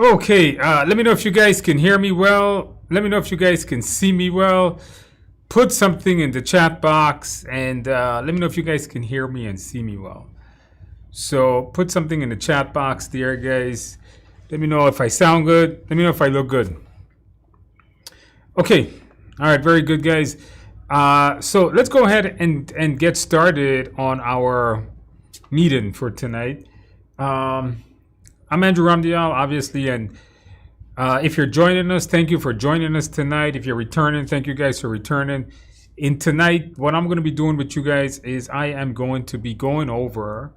Okay, let me know if you guys can hear me well. Let me know if you guys can see me well. Put something in the chat box and let me know if you guys can hear me and see me well. So put something in the chat box there, guys. Let me know if I sound good. Let me know if I look good. Okay, all right, very good, guys. So let's go ahead and get started on our meeting for tonight. I'm Andrew Ramdial, obviously, and if you're joining us, thank you for joining us tonight. If you're returning, thank you guys for returning. In tonight, what I'm going to be doing with you guys is I am going to be going over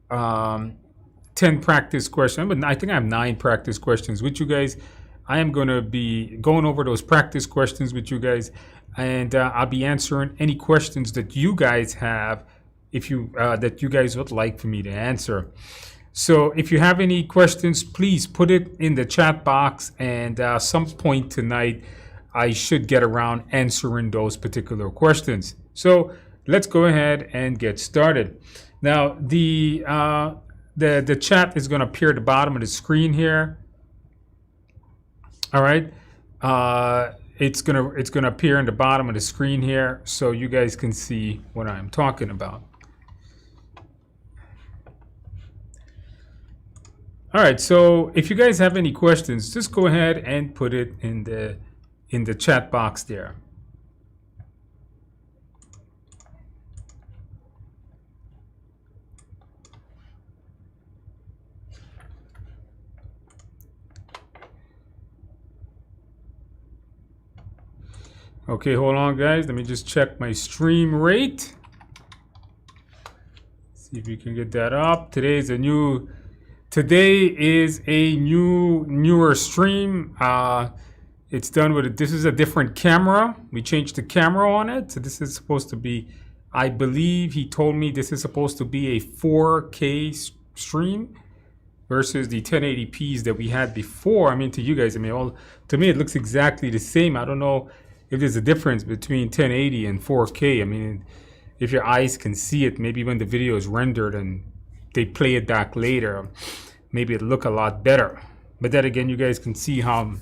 10 practice questions. But I think I have 9 practice questions with you guys. I am going to be going over those practice questions with you guys, and I'll be answering any questions that you guys have, if you that you guys would like for me to answer. So if you have any questions, please put it in the chat box, and some point tonight I should get around answering those particular questions. So let's go ahead and get started. Now the chat is going to appear at the bottom of the screen here. All right, it's gonna appear in the bottom of the screen here, so you guys can see what I'm talking about. All right, so if you guys have any questions, just go ahead and put it in the chat box there. Okay, hold on, guys. Let me just check my stream rate. See if we can get that up. Today is a newer stream. It's done with this is a different camera. We changed the camera on it. So this is supposed to be, I believe he told me this is supposed to be a 4K stream versus the 1080p's that we had before. I mean, to you guys, to me it looks exactly the same. I don't know if there's a difference between 1080 and 4K. I mean, if your eyes can see it, maybe when the video is rendered and they play it back later, maybe it'll look a lot better. But then again, you guys can see how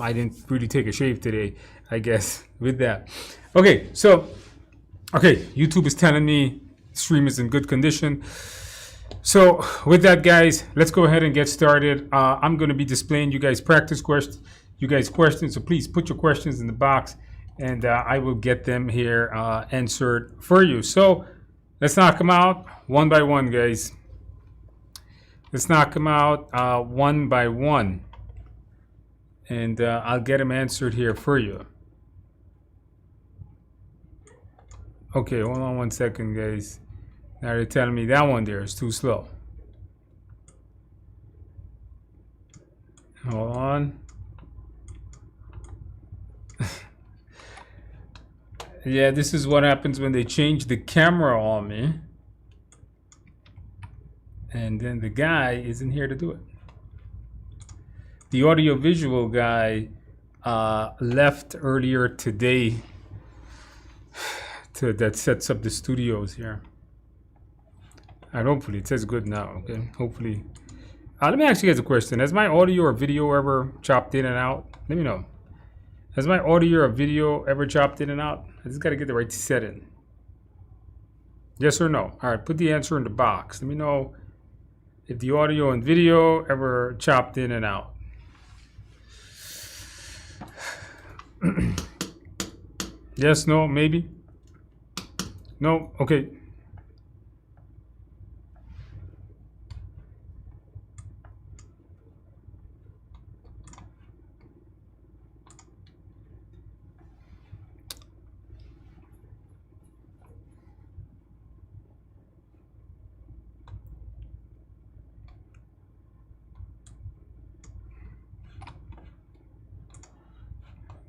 I didn't really take a shave today, I guess, with that. Okay, so, YouTube is telling me stream is in good condition. So with that, guys, let's go ahead and get started. I'm going to be displaying you guys questions, so please put your questions in the box, and I will get them here answered for you. So let's knock them out one by one, guys. Let's knock them out one by one, and I'll get them answered here for you. Okay, hold on one second, guys. Now they're telling me that one there is too slow. Hold on. Yeah, this is what happens when they change the camera on me. And then the guy isn't here to do it. The audio-visual guy left earlier today that sets up the studios here. And hopefully it says good now, okay? Hopefully. Let me ask you guys a question. Has my audio or video ever chopped in and out? Let me know. Has my audio or video ever chopped in and out? I just got to get the right setting. Yes or no? All right, put the answer in the box. Let me know if the audio and video ever chopped in and out. Yes, no, maybe? No? Okay.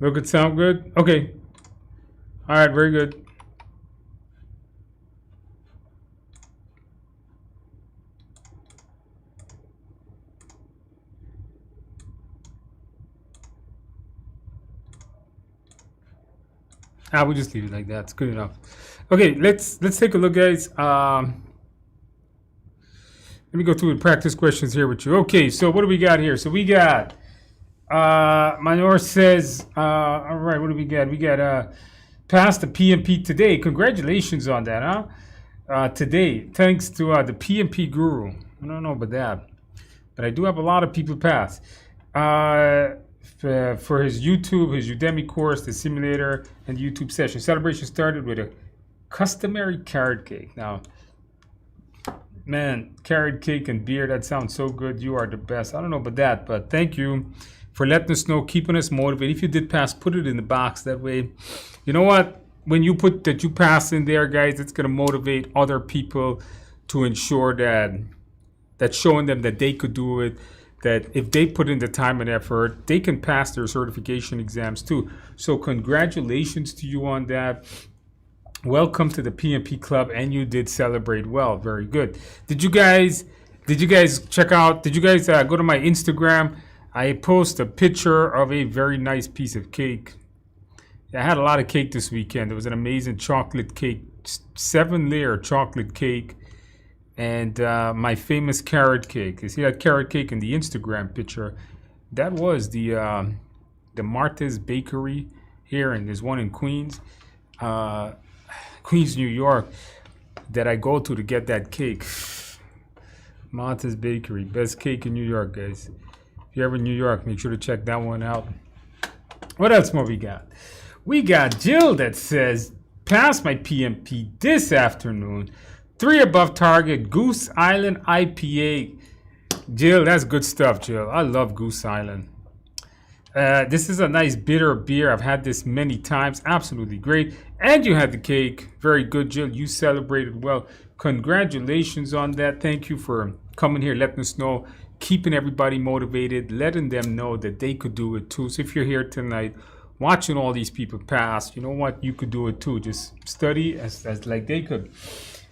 Look, it sound good? Okay. All right, very good. I will just leave it like that. It's good enough. Okay, let's take a look, guys. Let me go through the practice questions here with you. Okay, so what do we got here? So we got, Manor says, all right, what do we got? We got passed the PMP today. Congratulations on that, huh? Today, thanks to the PMP guru. I don't know about that, but I do have a lot of people pass. For his YouTube, his Udemy course, the simulator, and the YouTube session. Celebration started with a customary carrot cake. Now, man, carrot cake and beer, that sounds so good. You are the best. I don't know about that, but thank you for letting us know, keeping us motivated. If you did pass, put it in the box. That way, you know what? When you put that you pass in there, guys, it's going to motivate other people to ensure that showing them that they could do it, that if they put in the time and effort, they can pass their certification exams too. So congratulations to you on that. Welcome to the PMP Club, and you did celebrate well. Very good. Did you guys check out, did you guys go to my Instagram? I post a picture of a very nice piece of cake. I had a lot of cake this weekend. It was an amazing chocolate cake, 7-layer chocolate cake. And my famous carrot cake. You see that carrot cake in the Instagram picture? That was the Martha's Bakery here, and there's one in Queens, New York, that I go to get that cake. Martha's Bakery, best cake in New York, guys. If you're ever in New York, make sure to check that one out. What else more we got? We got Jill that says, pass my PMP this afternoon. 3 above target, Goose Island IPA. Jill, that's good stuff, Jill. I love Goose Island. This is a nice bitter beer. I've had this many times. Absolutely great. And you had the cake. Very good, Jill. You celebrated well. Congratulations on that. Thank you for coming here, letting us know, keeping everybody motivated, letting them know that they could do it too. So if you're here tonight, watching all these people pass, you know what? You could do it too. Just study as like they could.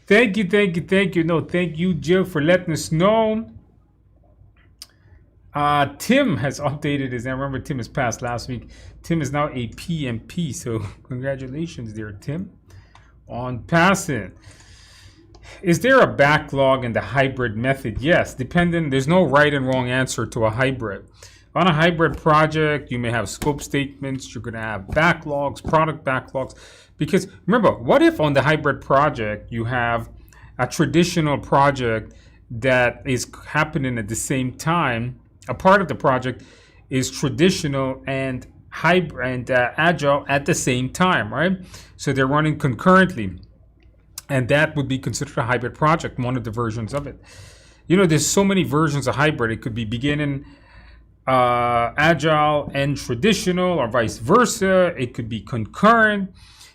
Thank you. No, thank you, Jill, for letting us know. Tim has updated his. I remember Tim has passed last week. Tim is now a PMP, so congratulations there, Tim, on passing. Is there a backlog in the hybrid method? Yes, depending. There's no right and wrong answer to a hybrid. On a hybrid project, you may have scope statements. You're going to have backlogs, product backlogs. Because remember, what if on the hybrid project you have a traditional project that is happening at the same time? A part of the project is traditional and hybrid and agile at the same time, right? So they're running concurrently, and that would be considered a hybrid project, one of the versions of it. You know, there's so many versions of hybrid. It could be beginning agile and traditional, or vice versa. It could be concurrent.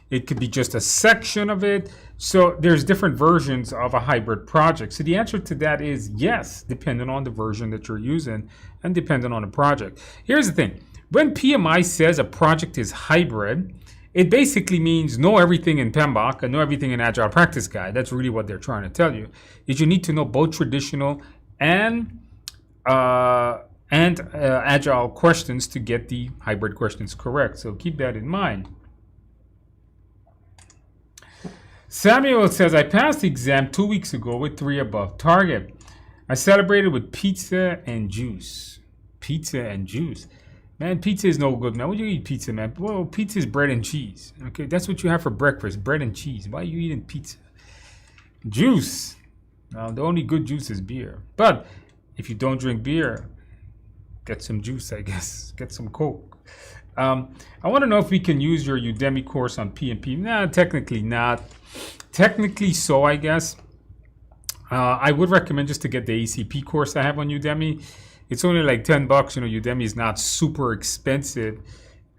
It could be just a section of it. So there's different versions of a hybrid project. So the answer to that is yes, depending on the version that you're using and depending on the project. Here's the thing. When PMI says a project is hybrid, it basically means know everything in PMBOK and know everything in Agile Practice Guide. That's really what they're trying to tell you. Is you need to know both traditional and agile questions to get the hybrid questions correct. So keep that in mind. Samuel says, I passed the exam 2 weeks ago with 3 above target. I celebrated with pizza and juice. Pizza and juice. Man, pizza is no good, man. Why do you eat pizza, man? Well, pizza is bread and cheese. Okay, that's what you have for breakfast, bread and cheese. Why are you eating pizza? Juice. Now, the only good juice is beer. But if you don't drink beer, get some juice, I guess. Get some Coke. I want to know if we can use your Udemy course on PMP. Nah, technically not. Technically so, I guess. I would recommend just to get the ACP course I have on Udemy. It's only like $10. You know, Udemy is not super expensive.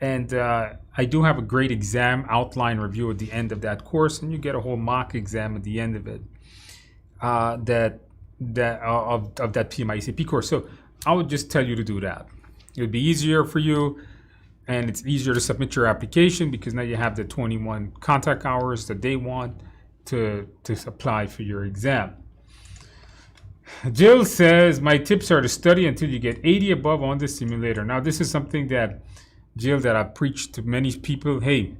And I do have a great exam outline review at the end of that course. And you get a whole mock exam at the end of it. Of that PMI ACP course. So I would just tell you to do that. It would be easier for you. And it's easier to submit your application because now you have the 21 contact hours that they want to apply for your exam. Jill says, my tips are to study until you get 80 above on the simulator. Now, this is something that, Jill, that I've preached to many people. Hey,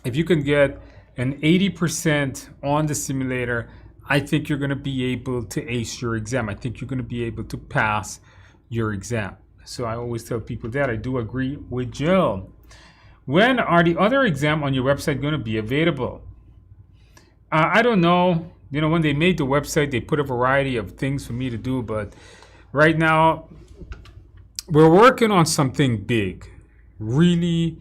if you can get an 80% on the simulator, I think you're going to be able to ace your exam. I think you're going to be able to pass your exam. So I always tell people that. I do agree with Jill. When are the other exam on your website going to be available? I don't know. You know, when they made the website, they put a variety of things for me to do. But right now, we're working on something big. Really,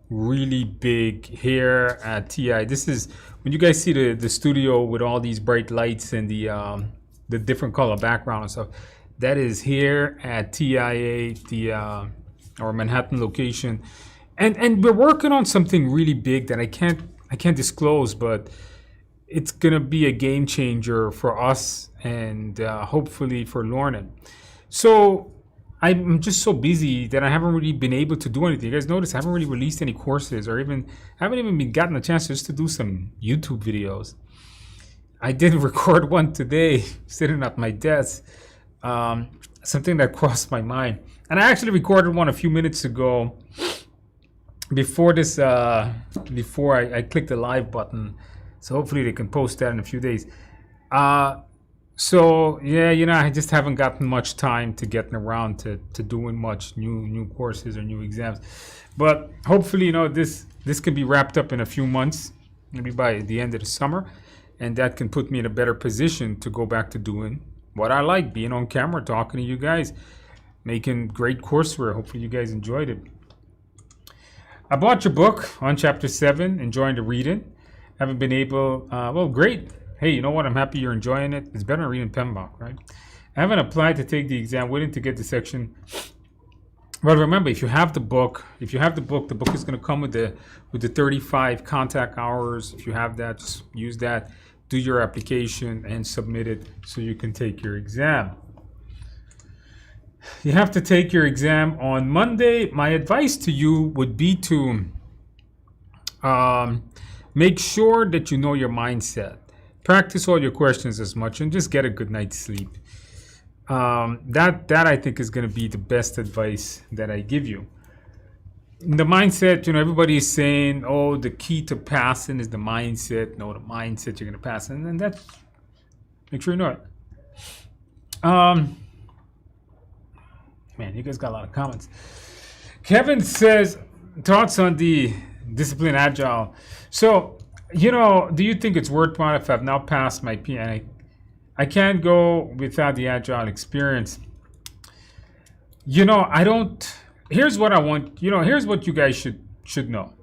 really big here at TI. This is when you guys see the studio with all these bright lights and the different color background and stuff. That is here at TIA, our Manhattan location, and we're working on something really big that I can't disclose, but it's gonna be a game changer for us and hopefully for Lorna. So I'm just so busy that I haven't really been able to do anything. You guys notice I haven't really released any courses or haven't even been gotten a chance just to do some YouTube videos. I did record one today sitting at my desk, something that crossed my mind. And I actually recorded one a few minutes ago before this, before I clicked the live button. So hopefully they can post that in a few days. So yeah, you know, I just haven't gotten much time to getting around to doing much new courses or new exams. But hopefully, you know, this can be wrapped up in a few months, maybe by the end of the summer, and that can put me in a better position to go back to doing what I like, being on camera, talking to you guys, making great courseware. Hopefully you guys enjoyed it. I bought your book on chapter 7, enjoying the reading. Haven't been able, well, great. Hey, you know what? I'm happy you're enjoying it. It's better than reading PMBOK, right? I haven't applied to take the exam, waiting to get the section. But remember, if you have the book, the book is going to come with the 35 contact hours. If you have that, just use that, do your application, and submit it so you can take your exam. You have to take your exam on Monday. My advice to you would be to make sure that you know your mindset. Practice all your questions as much and just get a good night's sleep. That I think is going to be the best advice that I give you. The mindset, you know, everybody is saying, oh, the key to passing is the mindset. No, the mindset you're going to pass. And then that's, make sure you know it. Man, you guys got a lot of comments. Kevin says, thoughts on the discipline agile. So, you know, do you think it's worthwhile if I've now passed my PMP? I can't go without the agile experience. You know, I don't. Here's what I want. You know, here's what you guys should know.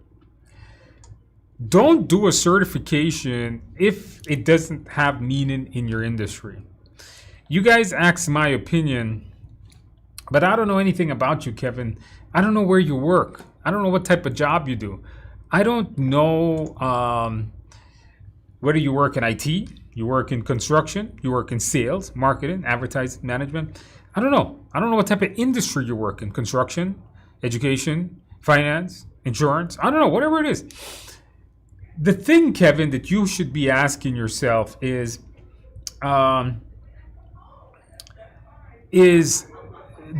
Don't do a certification if it doesn't have meaning in your industry. You guys ask my opinion, but I don't know anything about you, Kevin. I don't know where you work. I don't know what type of job you do. I don't know whether you work in IT, you work in construction, you work in sales, marketing, advertising, management. I don't know. I don't know what type of industry you work in. Construction, education, finance, insurance. I don't know, whatever it is. The thing, Kevin, that you should be asking yourself is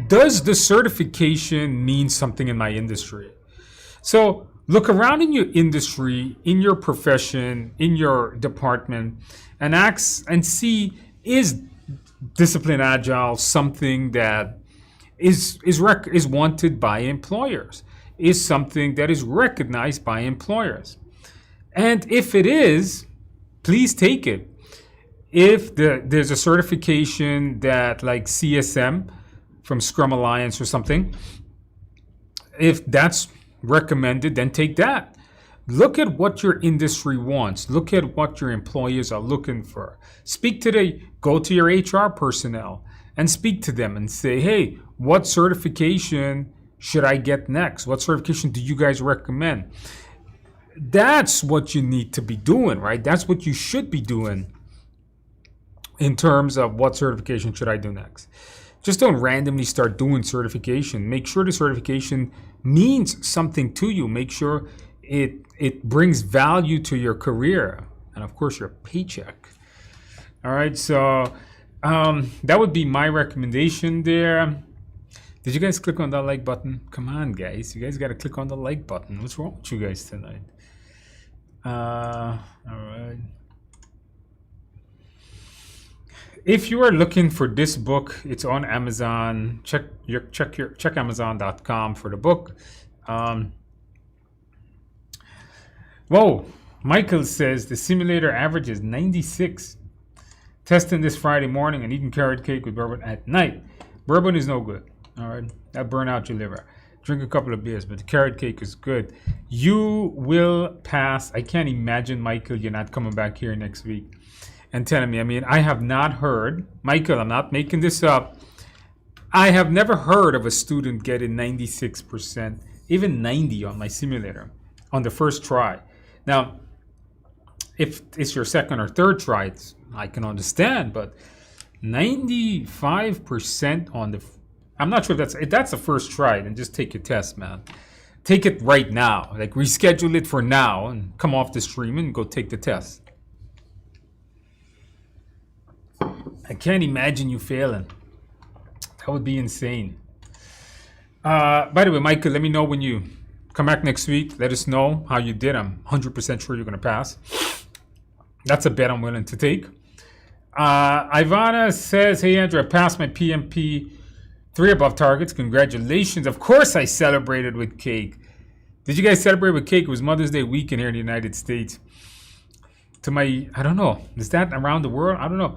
does the certification mean something in my industry? So look around in your industry, in your profession, in your department, and ask and see, is discipline agile something that is wanted by employers? Is something that is recognized by employers? And if it is, please take it. If there's a certification that, like CSM from Scrum Alliance or something, if that's recommended, then take that. Look at what your industry wants. Look at what your employers are looking for. Go to your HR personnel and speak to them and say, hey, what certification should I get next? What certification do you guys recommend? That's what you need to be doing, right? That's what you should be doing in terms of what certification should I do next. Just don't randomly start doing certification. Make sure the certification means something to you. Make sure it brings value to your career and, of course, your paycheck. All right, so that would be my recommendation there. Did you guys click on that like button? Come on, guys. You guys got to click on the like button. What's wrong with you guys tonight? All right. If you are looking for this book, it's on Amazon. Check Amazon.com for the book. Whoa, Michael says the simulator average is 96. Testing this Friday morning and eating carrot cake with bourbon at night. Bourbon is no good. All right, that burn out your liver. Drink a couple of beers, but the carrot cake is good. You will pass. I can't imagine, Michael, you're not coming back here next week and telling me. I mean, I have not heard, Michael, I'm not making this up. I have never heard of a student getting 96%, even 90 on my simulator on the first try. Now, if it's your second or third try, I can understand, but 95% on the, I'm not sure if that's the first try, then just take your test, man. Take it right now. Like, reschedule it for now and come off the stream and go take the test. I can't imagine you failing. That would be insane. By the way, Michael, let me know when you come back next week. Let us know how you did. I'm 100% sure you're going to pass. That's a bet I'm willing to take. Ivana says, hey, Andrew, I passed my PMP 3 above targets. Congratulations. Of course I celebrated with cake. Did you guys celebrate with cake? It was Mother's Day weekend here in the United States. I don't know. Is that around the world? I don't know.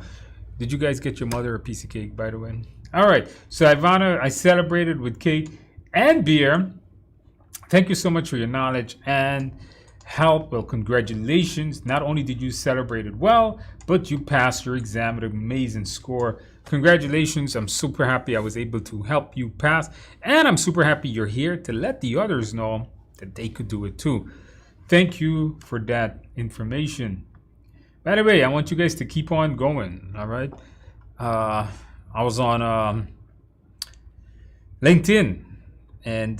Did you guys get your mother a piece of cake, by the way? All right. So, Ivana, I celebrated with cake and beer. Thank you so much for your knowledge and help. Well, congratulations. Not only did you celebrate it well, but you passed your exam with an amazing score. Congratulations. I'm super happy I was able to help you pass. And I'm super happy you're here to let the others know that they could do it too. Thank you for that information. By the way, I want you guys to keep on going, all right? I was on LinkedIn, and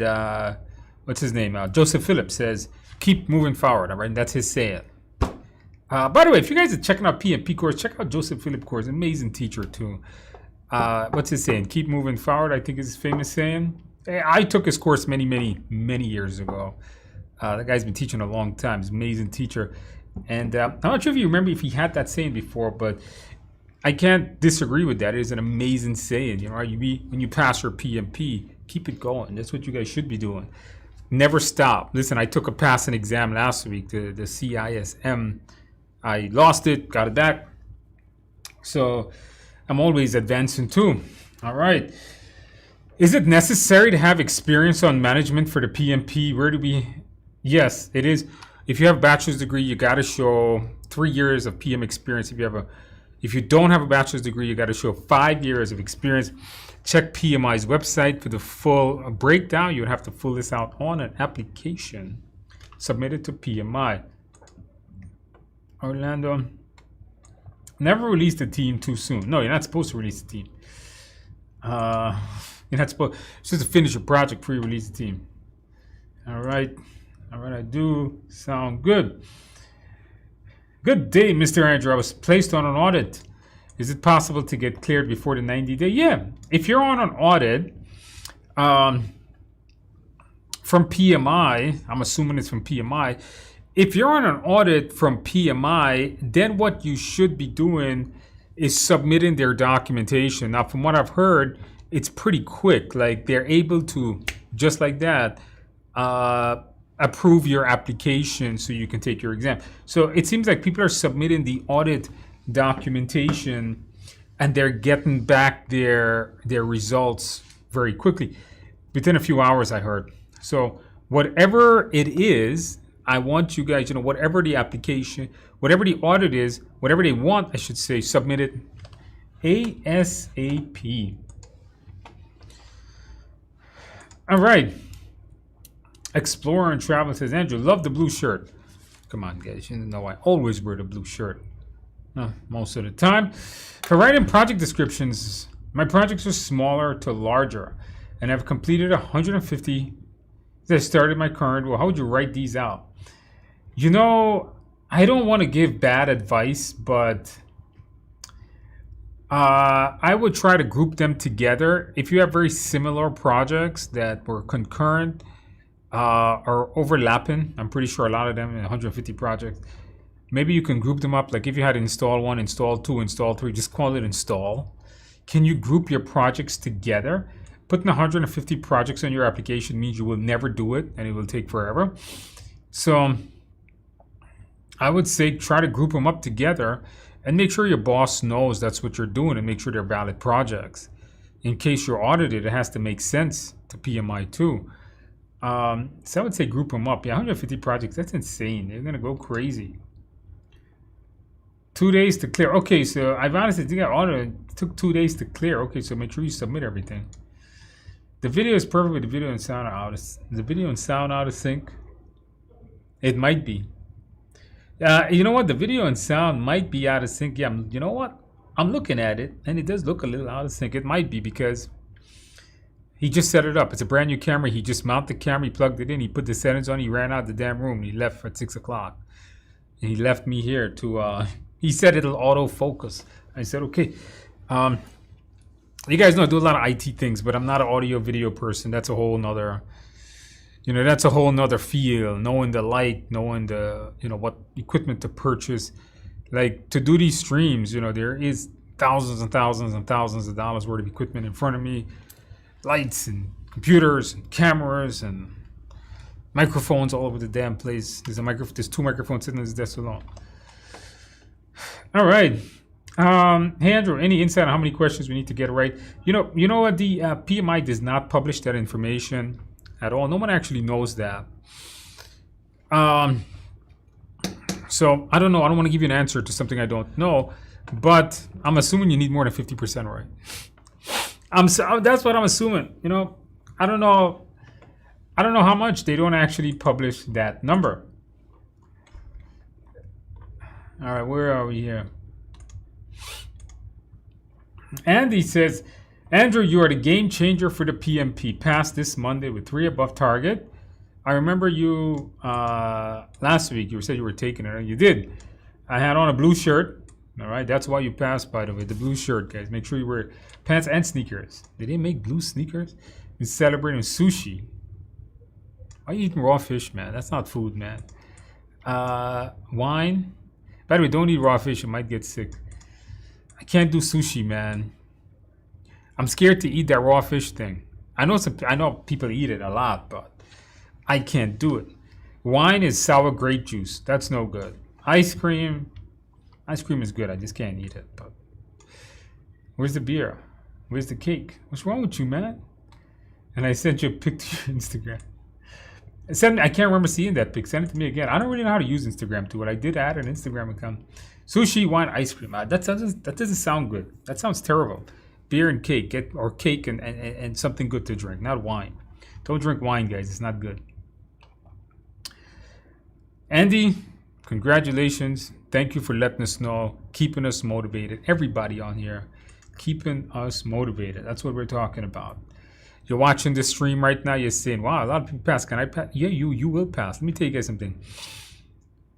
what's his name? Joseph Phillips says, keep moving forward, all right? And that's his saying. By the way, if you guys are checking out PMP course, check out Joseph Phillips course. Amazing teacher, too. What's his saying? Keep moving forward, I think is his famous saying. I took his course many years ago. That guy's been teaching a long time. He's an amazing teacher. And I'm not sure if you remember if he had that saying before, but I can't disagree with that. It is an amazing saying. You know, when you pass your PMP, keep it going. That's what you guys should be doing. Never stop. Listen, I took a passing exam last week, the CISM. I lost it, got it back. So I'm always advancing too. All right. Is it necessary to have experience on management for the PMP? Yes, it is. If you have a bachelor's degree, you got to show 3 years of PM experience. If you don't have a bachelor's degree, you got to show 5 years of experience. Check PMI's website for the full breakdown. You would have to fill this out on an application submitted to PMI. Orlando, never release the team too soon. No, you're not supposed to release the team. You're not supposed to finish your project before you release the team. All right. All right, I do sound good. Good day, Mr. Andrew. I was placed on an audit. Is it possible to get cleared before the 90-day? Yeah. If you're on an audit from PMI, I'm assuming it's from PMI. If you're on an audit from PMI, then what you should be doing is submitting their documentation. Now, from what I've heard, it's pretty quick. Like, they're able to, just like that, approve your application so you can take your exam. So it seems like people are submitting the audit documentation and they're getting back their results very quickly, within a few hours, I heard. So whatever it is, I want you guys, whatever the application, whatever the audit is, whatever they want, I should say, submit it ASAP. All right. Explorer and Travel says, Andrew, love the blue shirt. Come on, guys. You know I always wear the blue shirt. Most of the time. For writing project descriptions, my projects are smaller to larger, and I've completed 150 since I started my current. Well, how would you write these out? I don't want to give bad advice, but I would try to group them together. If you have very similar projects that were concurrent, or overlapping, I'm pretty sure a lot of them, 150 projects, Maybe you can group them up. Like if you had install 1, install 2, install 3, just call it install. Can you group your projects together? Putting 150 projects on your application means you will never do it and it will take forever. So I would say try to group them up together and make sure your boss knows that's what you're doing and make sure they're valid projects. In case you're audited, it has to make sense to PMI too. So I would say group them up. Yeah, 150 projects, that's insane. They're gonna go crazy. 2 days to clear. Okay, so I've honestly got audited. It took 2 days to clear. Okay, so make sure you submit everything. The video is perfect, but the video and sound are out of sync. It might be. You know what? The video and sound might be out of sync. Yeah, you know what? I'm looking at it, and it does look a little out of sync. It might be because he just set it up. It's a brand new camera. He just mounted the camera. He plugged it in. He put the settings on. He ran out the damn room. He left at 6 o'clock. And he left me here to... he said it'll autofocus. I said, okay. You guys know I do a lot of IT things, but I'm not an audio video person. That's a whole nother... that's a whole nother field, knowing the light, knowing the, what equipment to purchase. Like to do these streams, there is thousands and thousands and thousands of dollars worth of equipment in front of me. Lights and computers and cameras and microphones all over the damn place. There's 2 microphones sitting on this desk alone. All right. Hey Andrew, any insight on how many questions we need to get right? You know what? The PMI does not publish that information at all. No one actually knows that. So I don't know. I don't want to give you an answer to something I don't know, but I'm assuming you need more than 50% right. That's what I'm assuming. I don't know how much. They don't actually publish that number. All right, where are we here? Andy says, Andrew, you are the game changer for the PMP. Passed this Monday with 3 above target. I remember you last week. You said you were taking it. You did. I had on a blue shirt. All right, that's why you passed, by the way. The blue shirt, guys. Make sure you wear pants and sneakers. Did they make blue sneakers? You're celebrating sushi. Why are you eating raw fish, man? That's not food, man. Wine. By the way, don't eat raw fish. You might get sick. I can't do sushi, man. I'm scared to eat that raw fish thing. I know people eat it a lot, but I can't do it. Wine is sour grape juice. That's no good. Ice cream is good. I just can't eat it. But where's the beer? Where's the cake? What's wrong with you, man? And I sent you a pic to your Instagram. I can't remember seeing that pic. Send it to me again. I don't really know how to use Instagram to it. I did add an Instagram account. Sushi, wine, ice cream. That doesn't sound good. That sounds terrible. Beer and cake. Cake and something good to drink, not wine. Don't drink wine, guys. It's not good. Andy, congratulations. Thank you for letting us know, keeping us motivated. Everybody on here, keeping us motivated. That's what we're talking about. You're watching this stream right now. You're saying, wow, a lot of people pass. Can I pass? Yeah, you will pass. Let me tell you guys something.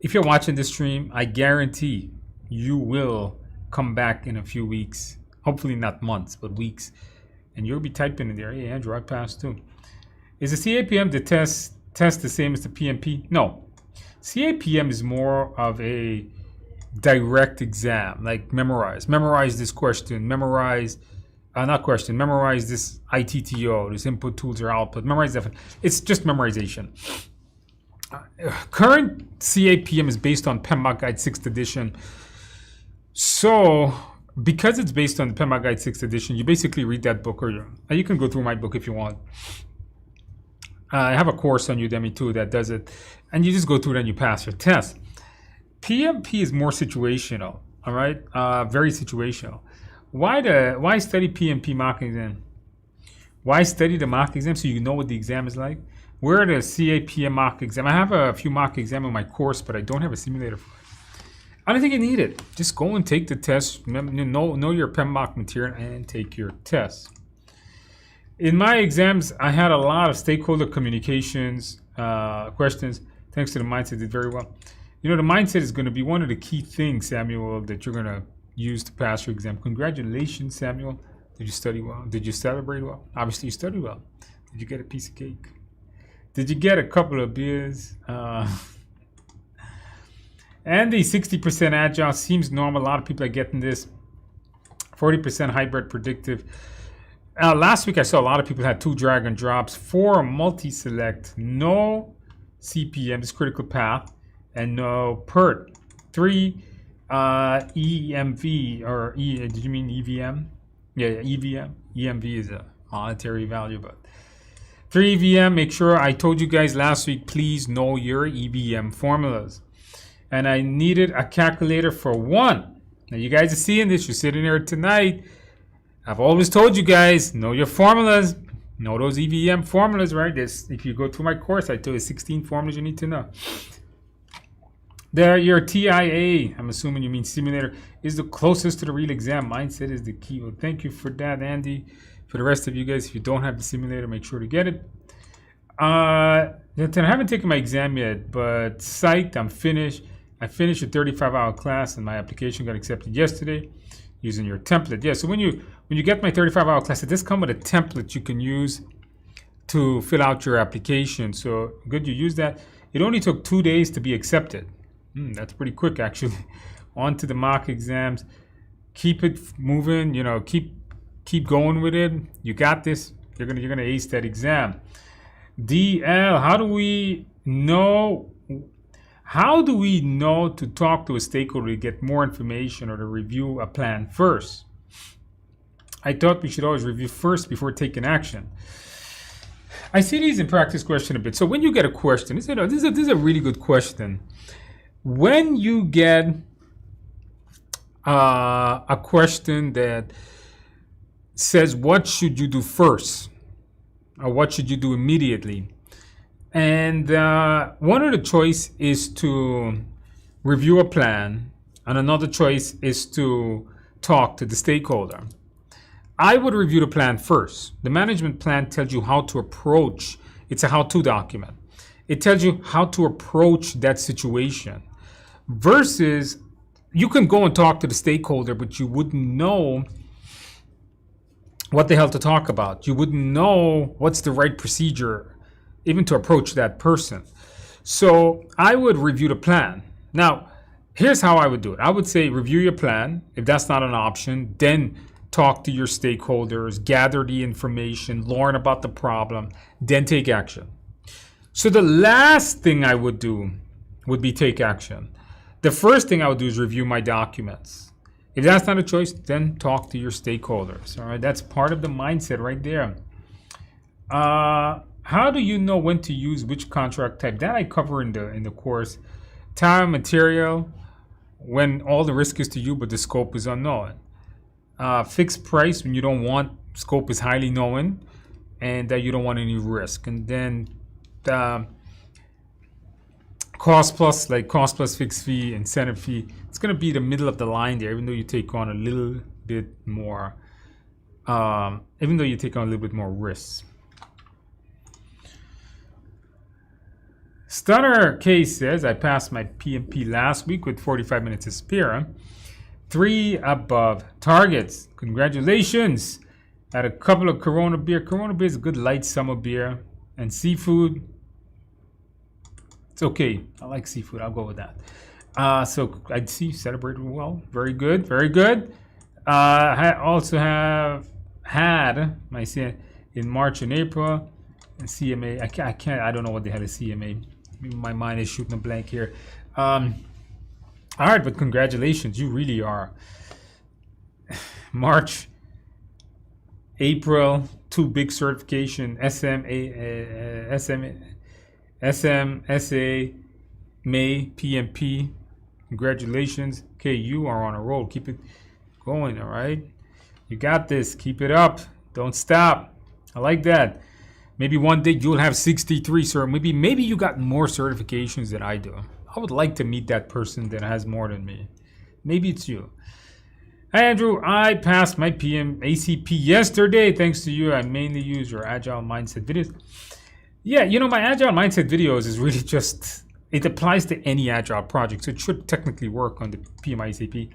If you're watching this stream, I guarantee you will come back in a few weeks. Hopefully not months, but weeks. And you'll be typing in there, hey, Andrew, I passed too. Is the CAPM the test the same as the PMP? No. CAPM is more of a direct exam, like memorize this question, memorize this ITTO, this input tools or output, memorize that. It's just memorization. Current CAPM is based on PMBOK Guide 6th edition. So because it's based on the PMBOK Guide 6th edition, you basically read that book, or you can go through my book if you want. I have a course on Udemy too that does it, and you just go through it and you pass your test. PMP is more situational, all right? Very situational. Why study PMP mock exam? Why study the mock exam so you know what the exam is like? Where are the CAPM mock exam? I have a few mock exam in my course, but I don't have a simulator for it. I don't think you need it. Just go and take the test. Know your PMBOK material and take your test. In my exams, I had a lot of stakeholder communications questions. Thanks to the mindset, did very well. The mindset is going to be one of the key things, Samuel, that you're going to use to pass your exam. Congratulations, Samuel. Did you study well? Did you celebrate well? Obviously, you studied well. Did you get a piece of cake? Did you get a couple of beers? And the 60% agile seems normal. A lot of people are getting this. 40% hybrid predictive. Last week I saw a lot of people had 2 drag and drops, 4 multi-select, no CPM, this critical path, and no PERT. 3 EMV, or did you mean EVM? Yeah, EVM. EMV is a monetary value, but 3 EVM. Make sure I told you guys last week, please know your EVM formulas. And I needed a calculator for 1. Now you guys are seeing this, you're sitting here tonight. I've always told you guys, know your formulas, know those EVM formulas, right? This, if you go through my course, I told you 16 formulas you need to know. There, your TIA, I'm assuming you mean simulator, is the closest to the real exam. Mindset is the key. Well, thank you for that, Andy. For the rest of you guys, if you don't have the simulator, make sure to get it. I haven't taken my exam yet, but psyched, I'm finished. I finished a 35-hour class and my application got accepted yesterday using your template. Yeah, so when you get my 35-hour class, it does come with a template you can use to fill out your application. So good you use that. It only took 2 days to be accepted. That's pretty quick, actually. On to the mock exams. Keep it moving, you know, keep going with it. You got this. You're gonna ace that exam. DL, how do we know to talk to a stakeholder to get more information or to review a plan first? I thought we should always review first before taking action. I see these in practice question a bit. So when you get a question, this is a really good question. When you get a question that says, what should you do first? Or what should you do immediately? And one of the choice is to review a plan, and another choice is to talk to the stakeholder. I would review the plan first. The management plan tells you how to approach. It's a how-to document. It tells you how to approach that situation. Versus, you can go and talk to the stakeholder, but you wouldn't know what the hell to talk about. You wouldn't know what's the right procedure even to approach that person. So I would review the plan. Now, here's how I would do it. I would say review your plan. If that's not an option, then talk to your stakeholders, gather the information, learn about the problem, then take action. So the last thing I would do would be take action. The first thing I would do is review my documents. If that's not a choice, then talk to your stakeholders. All right, that's part of the mindset right there. How do you know when to use which contract type? That I cover in the course. Time, material, when all the risk is to you, but the scope is unknown. Fixed price, when you don't want, scope is highly known, and that you don't want any risk. And then cost plus fixed fee, incentive fee. It's going to be the middle of the line there, even though you take on a little bit more, risks. Stunner case says, I passed my PMP last week with 45 minutes to spare. 3 above targets. Congratulations. Had a couple of Corona beer. Corona beer is a good light summer beer. And seafood. It's okay. I like seafood. I'll go with that. So I'd see celebrated well. Very good. Very good. I also have had my in March and April. And CMA. I can't. I don't know what they had a CMA. My mind is shooting a blank here. All right, but congratulations. You really are. March, April, 2 big certification. SM, SA, May, PMP. Congratulations. Okay, you are on a roll. Keep it going, all right? You got this. Keep it up. Don't stop. I like that. Maybe one day you'll have 63, sir. Maybe you got more certifications than I do. I would like to meet that person that has more than me. Maybe it's you. Hi, Andrew. I passed my ACP yesterday. Thanks to you, I mainly use your Agile Mindset videos. Yeah, you know, my Agile Mindset videos is really just, it applies to any Agile project. So it should technically work on the PMI ACP.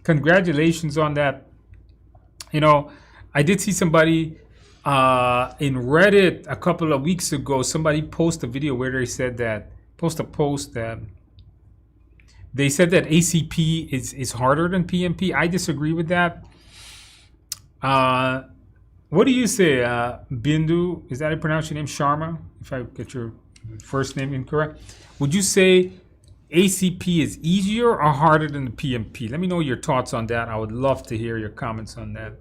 Congratulations on that. You know, I did see somebody in Reddit a couple of weeks ago, somebody posted a video where they said that, post that They said that ACP is harder than PMP. I disagree with that. What do you say, Bindu? Is that how you pronounce your name? Sharma? If I get your first name incorrect. Would you say ACP is easier or harder than the PMP? Let me know your thoughts on that. I would love to hear your comments on that.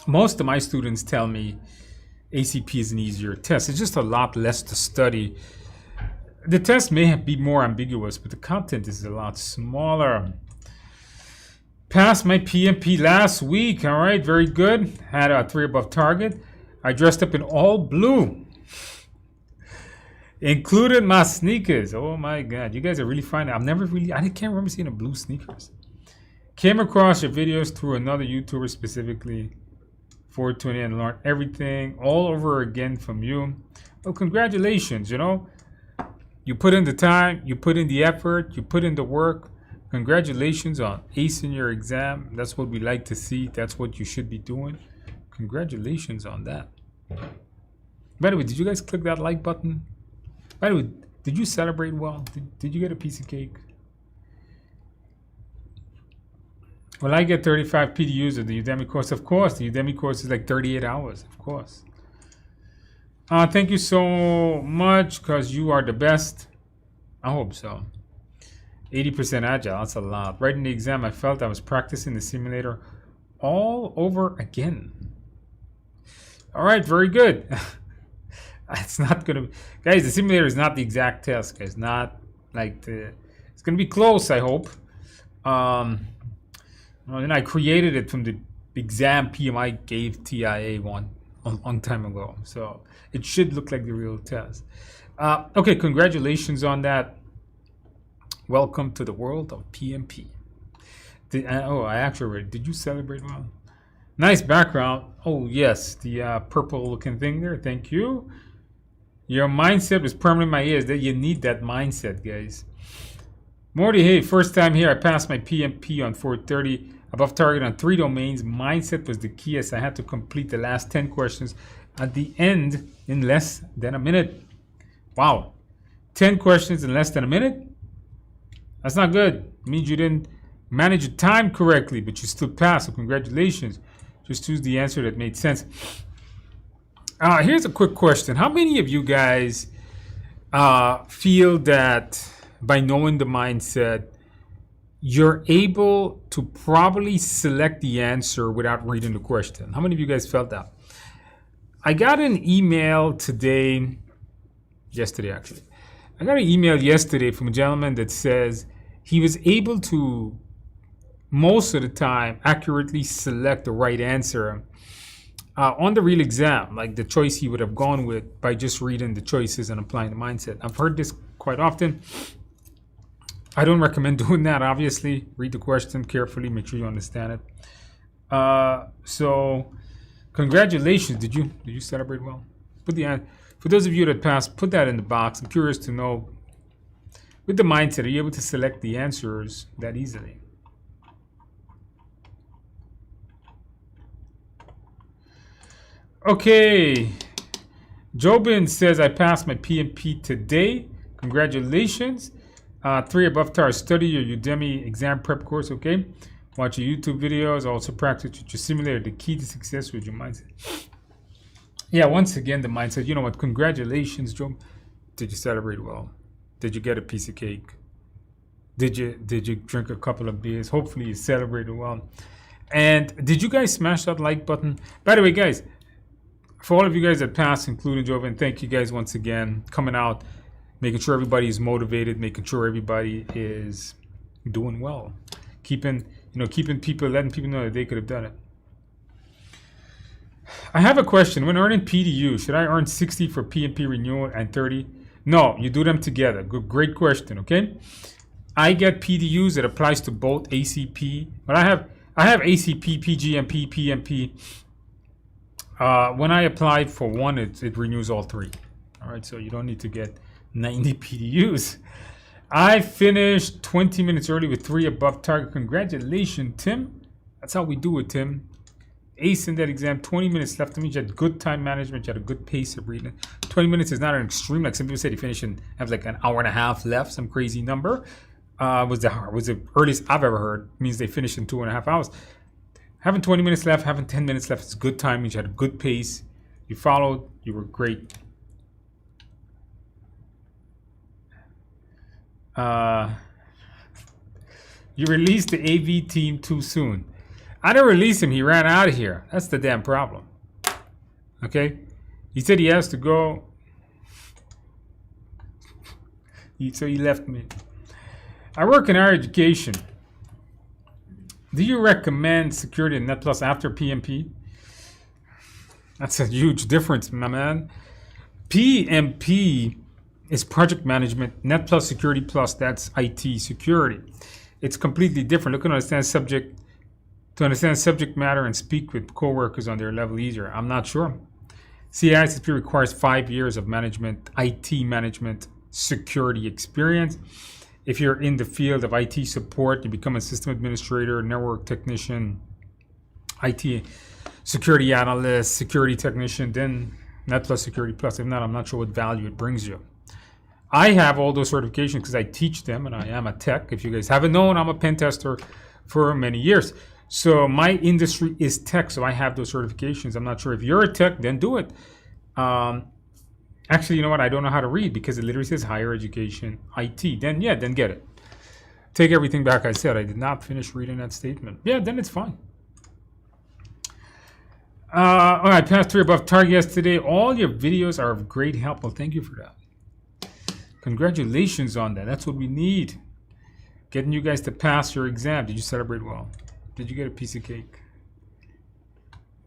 Most of my students tell me ACP is an easier test. It's just a lot less to study. The test may be more ambiguous, but the content is a lot smaller. Passed my PMP last week. All right, very good. Had a 3 above target. I dressed up in all blue. Included my sneakers. Oh my God, you guys are really fine. I can't remember seeing a blue sneakers. Came across your videos through another YouTuber specifically. 420 and learned everything all over again from you. Well, congratulations, you know. You put in the time, you put in the effort, you put in the work. Congratulations on acing your exam. That's what we like to see. That's what you should be doing. Congratulations on that. By the way, did you guys click that like button? By the way, did you celebrate well? Did you get a piece of cake? Well, I get 35 PDUs of the Udemy course. Of course, the Udemy course is like 38 hours. Of course. Thank you so much because you are the best. I hope so. 80% agile. That's a lot. Writing the exam, I felt I was practicing the simulator all over again. All right, very good. It's not gonna, guys. The simulator is not the exact test, guys. Not like the. It's gonna be close, I hope. And I created it from the exam PMI gave TIA one a long time ago, so it should look like the real test. Okay, congratulations on that. Welcome to the world of PMP. I actually read. Did you celebrate well? Nice background. Oh yes, the purple looking thing there. Thank you. Your mindset was permanent in my ears. That you need that mindset, guys. Morty, hey, first time here. I passed my PMP on 430. Above target on 3 domains. Mindset was the key as I had to complete the last 10 questions at the end in less than a minute. Wow. 10 questions in less than a minute? That's not good. It means you didn't manage your time correctly, but you still passed, so congratulations. Just choose the answer that made sense. Here's a quick question. How many of you guys feel that by knowing the mindset, you're able to probably select the answer without reading the question? How many of you guys felt that? I got an email yesterday actually. I got an email yesterday from a gentleman that says he was able to, most of the time, accurately select the right answer on the real exam, like the choice he would have gone with by just reading the choices and applying the mindset. I've heard this quite often. I don't recommend doing that, obviously. Read the question carefully, make sure you understand it. So, congratulations. Did you celebrate well? For those of you that passed, put that in the box. I'm curious to know, with the mindset, are you able to select the answers that easily? Okay. Jobin says, I passed my PMP today. Congratulations. 3 above target. Study your Udemy exam prep course, okay? Watch your YouTube videos. Also practice with your simulator. The key to success with your mindset. Yeah, once again, the mindset. You know what? Congratulations, Joe. Did you celebrate well? Did you get a piece of cake? Did you drink a couple of beers? Hopefully you celebrated well. And did you guys smash that like button? By the way, guys, for all of you guys that passed, including Joven, thank you guys once again coming out, making sure everybody is motivated, making sure everybody is doing well, keeping people, letting people know that they could have done it. I have a question. When earning PDU, should I earn 60 for PMP renewal and 30? No, you do them together. Good, great question. Okay, I get PDUs that applies to both ACP, but I have ACP, PGMP, PMP. When I apply for one, it renews all 3. All right, so you don't need to get 90 PDUs. I finished 20 minutes early with 3 above target. Congratulations, Tim. That's how we do it, Tim. ace in that exam. 20 minutes left. That means you had good time management. You had a good pace of reading. 20 minutes is not an extreme. Like some people said, you finish and have like an hour and a half left. Some crazy number. Was the earliest I've ever heard. It means they finished in 2.5 hours. Having 20 minutes left, having 10 minutes left is good time. Means you had a good pace. You followed. You were great. You released the AV team too soon. I didn't release him. He ran out of here. That's the damn problem. Okay? He said he has to go. So he left me. I work in higher education. Do you recommend security and Net Plus after PMP? That's a huge difference, my man. PMP is project management. Net Plus, Security Plus, that's IT security. It's completely different. Look to understand subject matter and speak with coworkers on their level easier. I'm not sure. CISSP requires 5 years of management, IT management, security experience. If you're in the field of IT support, you become a system administrator, network technician, IT security analyst, security technician, then Net Plus, Security Plus. If not, I'm not sure what value it brings you. I have all those certifications because I teach them, and I am a tech. If you guys haven't known, I'm a pen tester for many years. So my industry is tech, so I have those certifications. I'm not sure if you're a tech, then do it. Actually, you know what? I don't know how to read because it literally says higher education, IT. Then get it. Take everything back I said. I did not finish reading that statement. Yeah, then it's fine. All right, passed 3 above target yesterday. All your videos are of great help. Well, thank you for that. Congratulations on that. That's what we need. Getting you guys to pass your exam. Did you celebrate well? Did you get a piece of cake?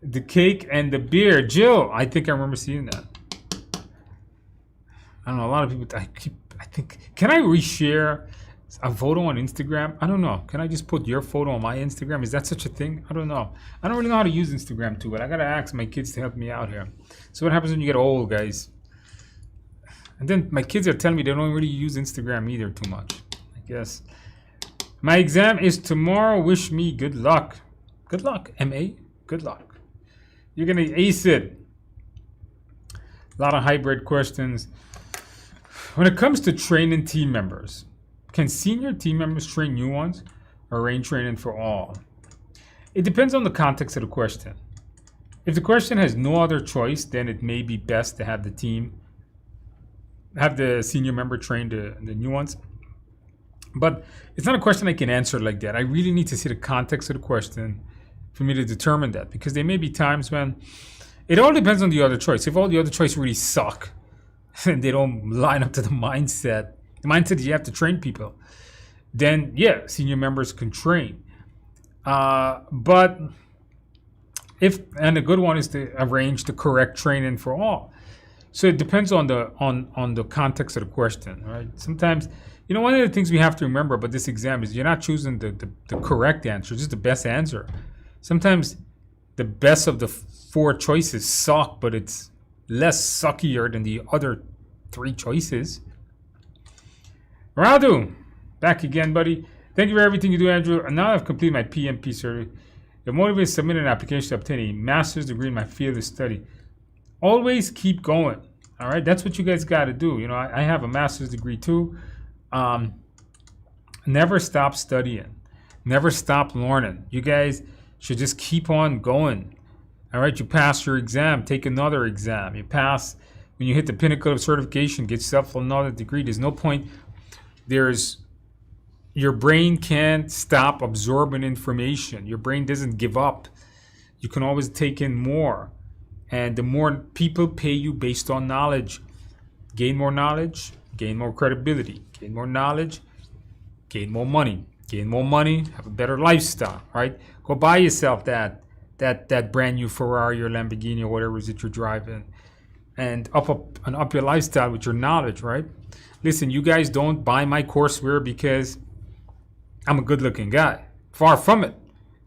The cake and the beer. Jill, I think I remember seeing that. I don't know. A lot of people, I think, can I reshare a photo on Instagram? I don't know. Can I just put your photo on my Instagram? Is that such a thing? I don't know. I don't really know how to use Instagram too, but I got to ask my kids to help me out here. So what happens when you get old, guys? And then my kids are telling me they don't really use Instagram either too much, I guess. My exam is tomorrow. Wish me good luck. Good luck, MA. Good luck. You're going to ace it. A lot of hybrid questions. When it comes to training team members, can senior team members train new ones or arrange training for all? It depends on the context of the question. If the question has no other choice, then it may be best to have the senior member train the new ones. But it's not a question I can answer like that. I really need to see the context of the question for me to determine that, because there may be times when it all depends on the other choice. If all the other choices really suck and they don't line up to the mindset that you have to train people, then yeah, senior members can train. But a good one is to arrange the correct training for all. So it depends on the context of the question, right? Sometimes, one of the things we have to remember about this exam is you're not choosing the correct answer, just the best answer. Sometimes the best of the 4 choices suck, but it's less suckier than the other 3 choices. Radu, back again, buddy. Thank you for everything you do, Andrew. And now I've completed my PMP survey. I'm motivated to submit an application to obtain a master's degree in my field of study. Always keep going. All right, that's what you guys got to do. I have a master's degree too. Never stop studying. Never stop learning. You guys should just keep on going. All right, you pass your exam, take another exam. You pass, when you hit the pinnacle of certification, get yourself another degree. There's no point. Your brain can't stop absorbing information. Your brain doesn't give up. You can always take in more. And the more people pay you based on knowledge, gain more knowledge, gain more credibility, gain more knowledge, gain more money. Gain more money, have a better lifestyle, right? Go buy yourself that brand new Ferrari or Lamborghini or whatever it is that you're driving, and up your lifestyle with your knowledge, right? Listen, you guys don't buy my courseware because I'm a good-looking guy. Far from it.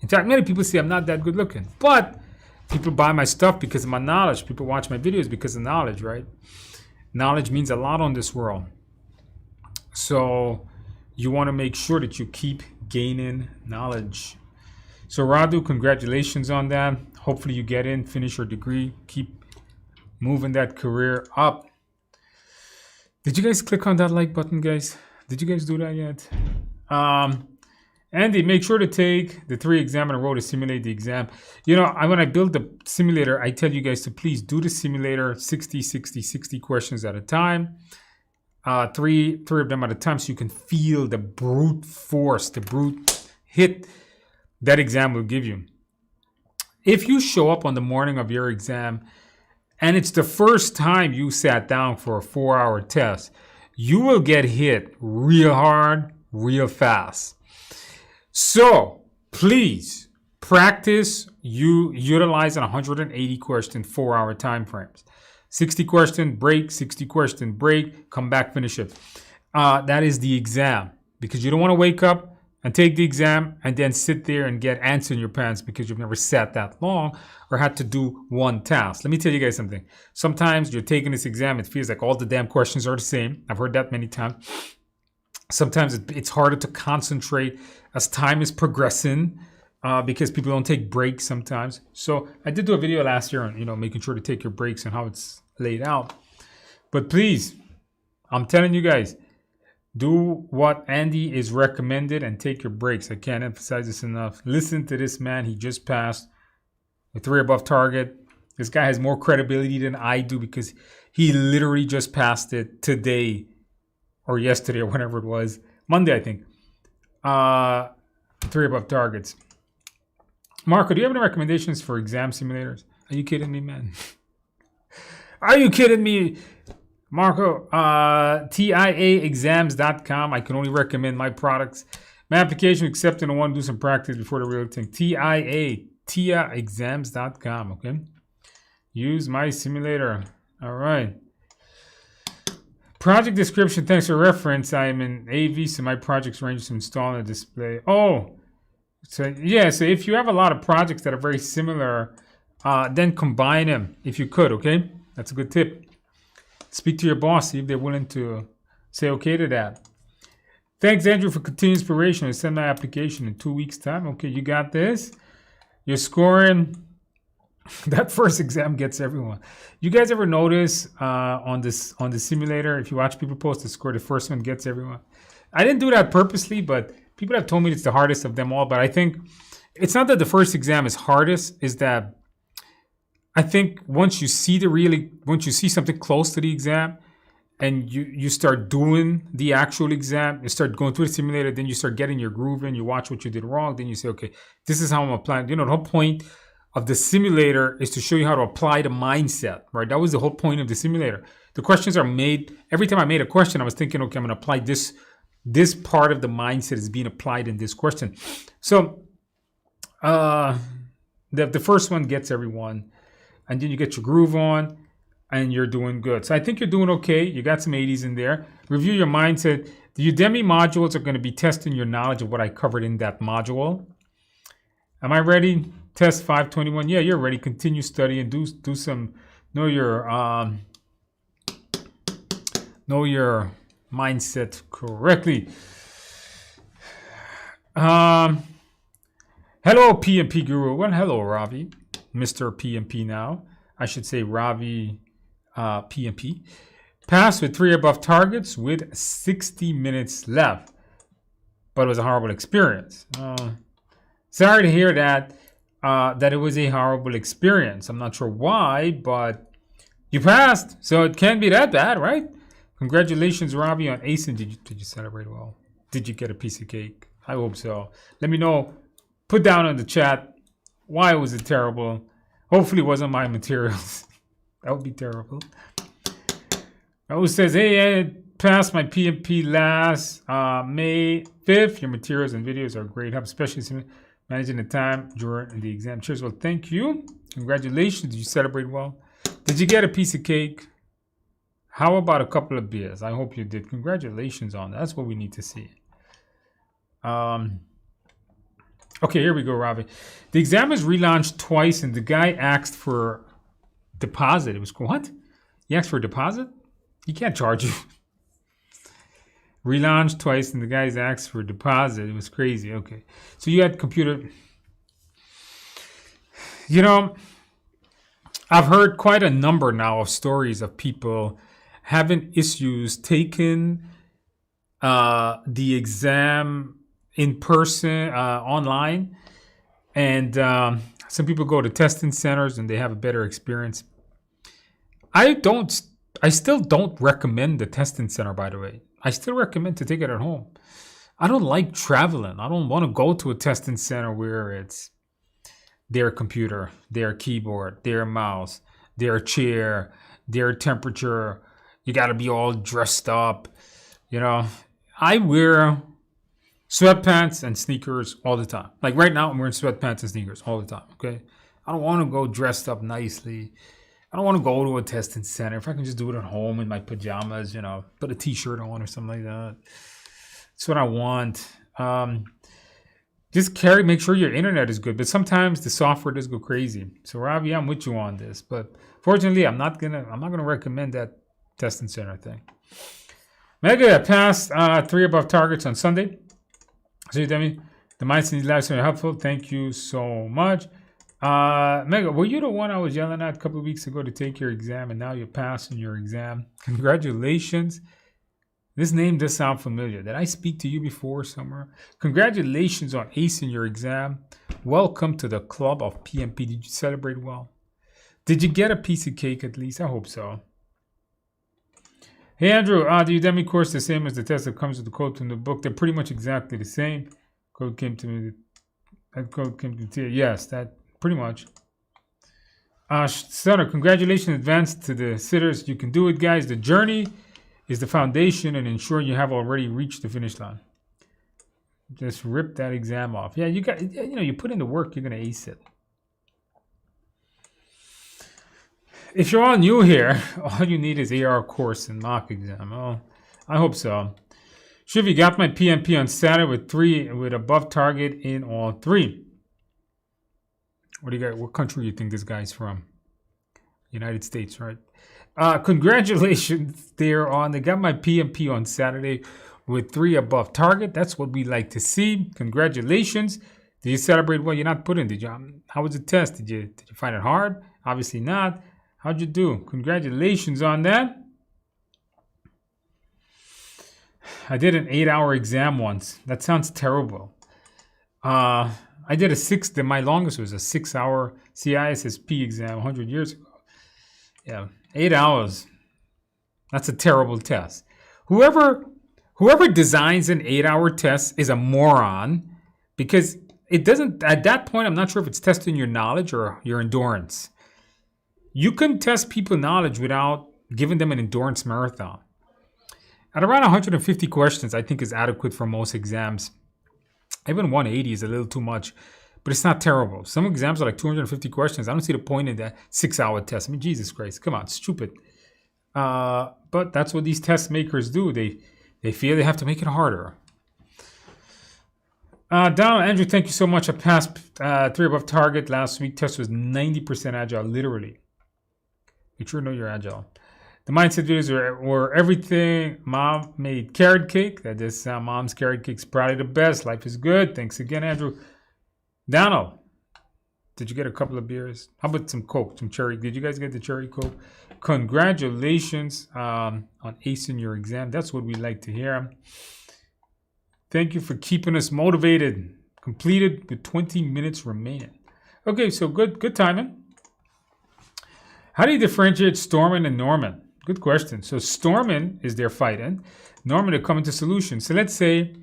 In fact, many people say I'm not that good-looking, but people buy my stuff because of my knowledge. People watch my videos because of knowledge, right? Knowledge means a lot on this world. So you want to make sure that you keep gaining knowledge. So Radu, congratulations on that. Hopefully you get in, finish your degree, keep moving that career up. Did you guys click on that like button, guys? Did you guys do that yet? Andy, make sure to take the 3 exam in a row to simulate the exam. You know, when I build the simulator, I tell you guys to please do the simulator 60 questions at a time. Three of them at a time, so you can feel the brute force, the brute hit that exam will give you. If you show up on the morning of your exam and it's the first time you sat down for a 4-hour test, you will get hit real hard, real fast. So please practice you utilizing 180 question 4-hour time frames. 60 question break, 60 question break, come back, finish it. That is the exam, because you don't want to wake up and take the exam and then sit there and get ants in your pants because you've never sat that long or had to do one task. Let me tell you guys something. Sometimes you're taking this exam, it feels like all the damn questions are the same. I've heard that many times. Sometimes it's harder to concentrate as time is progressing because people don't take breaks sometimes. So I did do a video last year on, you know, making sure to take your breaks and how it's laid out. But please, I'm telling you guys, do what Andy is recommended and take your breaks. I can't emphasize this enough. Listen to this man. He just passed with 3 above target. This guy has more credibility than I do because he literally just passed it today or yesterday or whenever it was. Monday, I think. 3 above targets. Marco, do you have any recommendations for exam simulators? Are you kidding me, man? Are you kidding me? Marco, TIAexams.com. I can only recommend my products. My application accepted. I want to do some practice before the real thing. TIAexams.com. Okay. Use my simulator. All right. Project description. Thanks for reference. I'm in AV, so my projects range to install a display. Oh, so yeah. So if you have a lot of projects that are very similar, then combine them if you could. Okay, that's a good tip. Speak to your boss, see if they're willing to say okay to that. Thanks, Andrew, for continued inspiration. I send my application in 2 weeks' time. Okay, you got this. You're scoring. That first exam gets everyone. You guys ever notice on the simulator, if you watch people post the score, the first one gets everyone? I didn't do that purposely, but people have told me it's the hardest of them all. But I think it's not that the first exam is hardest, is that I think once you see something close to the exam and you start doing the actual exam, you start going through the simulator, then you start getting your groove in, you watch what you did wrong, then you say, okay, this is how I'm applying. You know, the whole point of the simulator is to show you how to apply the mindset, right? That was the whole point of the simulator. The questions are made, every time I made a question, I was thinking, okay, I'm gonna apply this part of the mindset is being applied in this question. So the first one gets everyone, and then you get your groove on and you're doing good. So I think you're doing okay. You got some 80s in there. Review your mindset. The Udemy modules are going to be testing your knowledge of what I covered in that module. Am I ready? Test 521. Yeah, you're ready. Continue studying. Do some, know your mindset correctly. Hello, PMP Guru. Well, hello, Ravi. Mr. PMP now. I should say Ravi PMP. Passed with 3 above targets with 60 minutes left. But it was a horrible experience. Sorry to hear that it was a horrible experience. I'm not sure why, but you passed. So it can't be that bad, right? Congratulations, Ravi, on acing. Did you celebrate well? Did you get a piece of cake? I hope so. Let me know. Put down in the chat why was it terrible. Hopefully it wasn't my materials. That would be terrible. Who says, hey, I passed my PMP last May 5th. Your materials and videos are great help, especially managing the time during the exam. Cheers. Well, thank you. Congratulations. Did you celebrate well? Did you get a piece of cake? How about a couple of beers? I hope you did. Congratulations on that. That's what we need to see. Okay, here we go, Ravi. The exam was relaunched twice, and the guy asked for deposit. It was what? He asked for a deposit? He can't charge you. Relaunched twice, and the guys asked for a deposit. It was crazy. Okay, so you had computer. You know, I've heard quite a number now of stories of people having issues taking the exam in person, online, and some people go to testing centers and they have a better experience. I still don't recommend the testing center, by the way. I still recommend to take it at home. I don't like traveling. I don't want to go to a testing center where it's their computer, their keyboard, their mouse, their chair, their temperature. You got to be all dressed up. You know, I wear sweatpants and sneakers all the time. Like right now, I'm wearing sweatpants and sneakers all the time. Okay. I don't want to go dressed up nicely. I don't want to go to a testing center. If I can just do it at home in my pajamas, you know, put a t-shirt on or something like that. That's what I want. Just make sure your internet is good. But sometimes the software does go crazy. So Ravi, I'm with you on this. But fortunately, I'm not gonna recommend that testing center thing. Mega passed 3 above targets on Sunday. So you tell me the mindset in these lives are helpful. Thank you so much. Mega, were you the one I was yelling at a couple of weeks ago to take your exam and now you're passing your exam? Congratulations. This name does sound familiar. Did I speak to you before somewhere? Congratulations on acing your exam. Welcome to the club of PMP. Did you celebrate well? Did you get a piece of cake at least? I hope so. Hey Andrew, the Udemy course the same as the test that comes with the code from the book? They're pretty much exactly the same. Code came to me. That code came to me. Yes, that pretty much. Sutter, congratulations in advance to the sitters. You can do it, guys. The journey is the foundation and ensure you have already reached the finish line. Just rip that exam off. Yeah, you put in the work, you're gonna ace it. If you're all new here, all you need is AR course and mock exam. Oh, I hope so. Shivi got my PMP on Saturday with above target in all 3. What do you got? What country do you think this guy's from? United States, right? Congratulations there on. They got my PMP on Saturday with 3 above target. That's what we like to see. Congratulations. Did you celebrate well? You're not put in, did you? How was the test? Did you find it hard? Obviously not. How'd you do? Congratulations on that. I did an 8-hour exam once. That sounds terrible. I did my longest was a 6-hour CISSP exam 100 years ago. Yeah, 8 hours. That's a terrible test. Whoever designs an 8-hour test is a moron, because it doesn't, at that point, I'm not sure if it's testing your knowledge or your endurance. You can test people's knowledge without giving them an endurance marathon. At around 150 questions, I think is adequate for most exams. Even 180 is a little too much, but it's not terrible. Some exams are like 250 questions. I don't see the point in that 6-hour test. I mean, Jesus Christ, come on, stupid. But that's what these test makers do. They feel they have to make it harder. Donald, Andrew, thank you so much. I passed 3 above target last week. Test was 90% agile, literally. Make sure to know you're agile. The mindset videos were everything. Mom made carrot cake. That is mom's carrot cake's probably the best. Life is good. Thanks again, Andrew. Donald, did you get a couple of beers? How about some Coke, some cherry? Did you guys get the cherry Coke? Congratulations on acing your exam. That's what we like to hear. Thank you for keeping us motivated. Completed with 20 minutes remaining. Okay, so good timing. How do you differentiate Stormin and Norman? Good question. So Stormin is they're fighting. Norman, they're coming to solutions. So let's say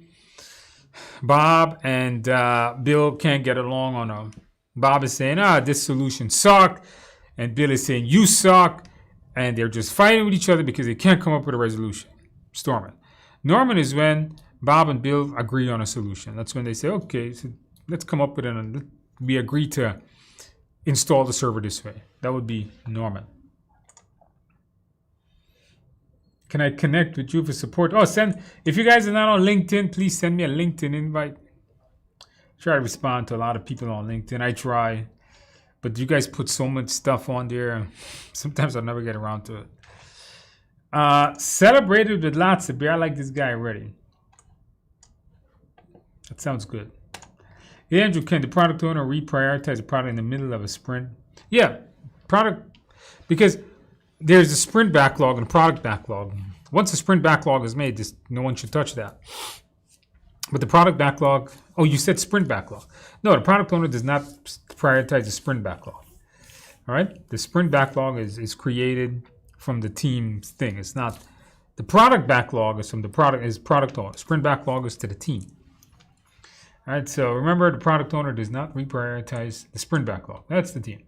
Bob and Bill can't get along on a. Bob is saying, this solution sucked. And Bill is saying, you suck. And they're just fighting with each other because they can't come up with a resolution. Stormin. Norman is when Bob and Bill agree on a solution. That's when they say, okay, so let's come up with we agree to install the server this way. That would be Norman. Can I connect with you for support? Oh, if you guys are not on LinkedIn, please send me a LinkedIn invite. Try to respond to a lot of people on LinkedIn. I try, but you guys put so much stuff on there. Sometimes I'll never get around to it. Celebrated with lots of beer. I like this guy already. That sounds good. Hey, Andrew, can the product owner reprioritize a product in the middle of a sprint? Yeah, product, because there's a sprint backlog and a product backlog. Once the sprint backlog is made, no one should touch that. But the product backlog, oh, you said sprint backlog. No, the product owner does not prioritize the sprint backlog. All right, the sprint backlog is created from the team's thing. It's not, the product backlog is from the product owner. Sprint backlog is to the team. All right, so remember, the product owner does not reprioritize the sprint backlog. That's the team.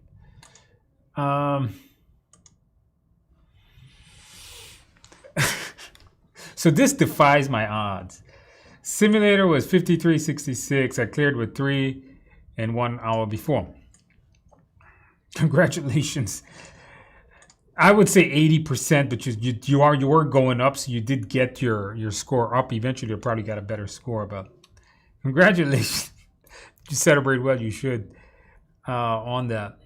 So this defies my odds. Simulator was 53.66. I cleared with 3 and 1 hour before. Congratulations. I would say 80%, but you were going up, so you did get your score up. Eventually, you probably got a better score, but congratulations. You celebrate well, you should, on that.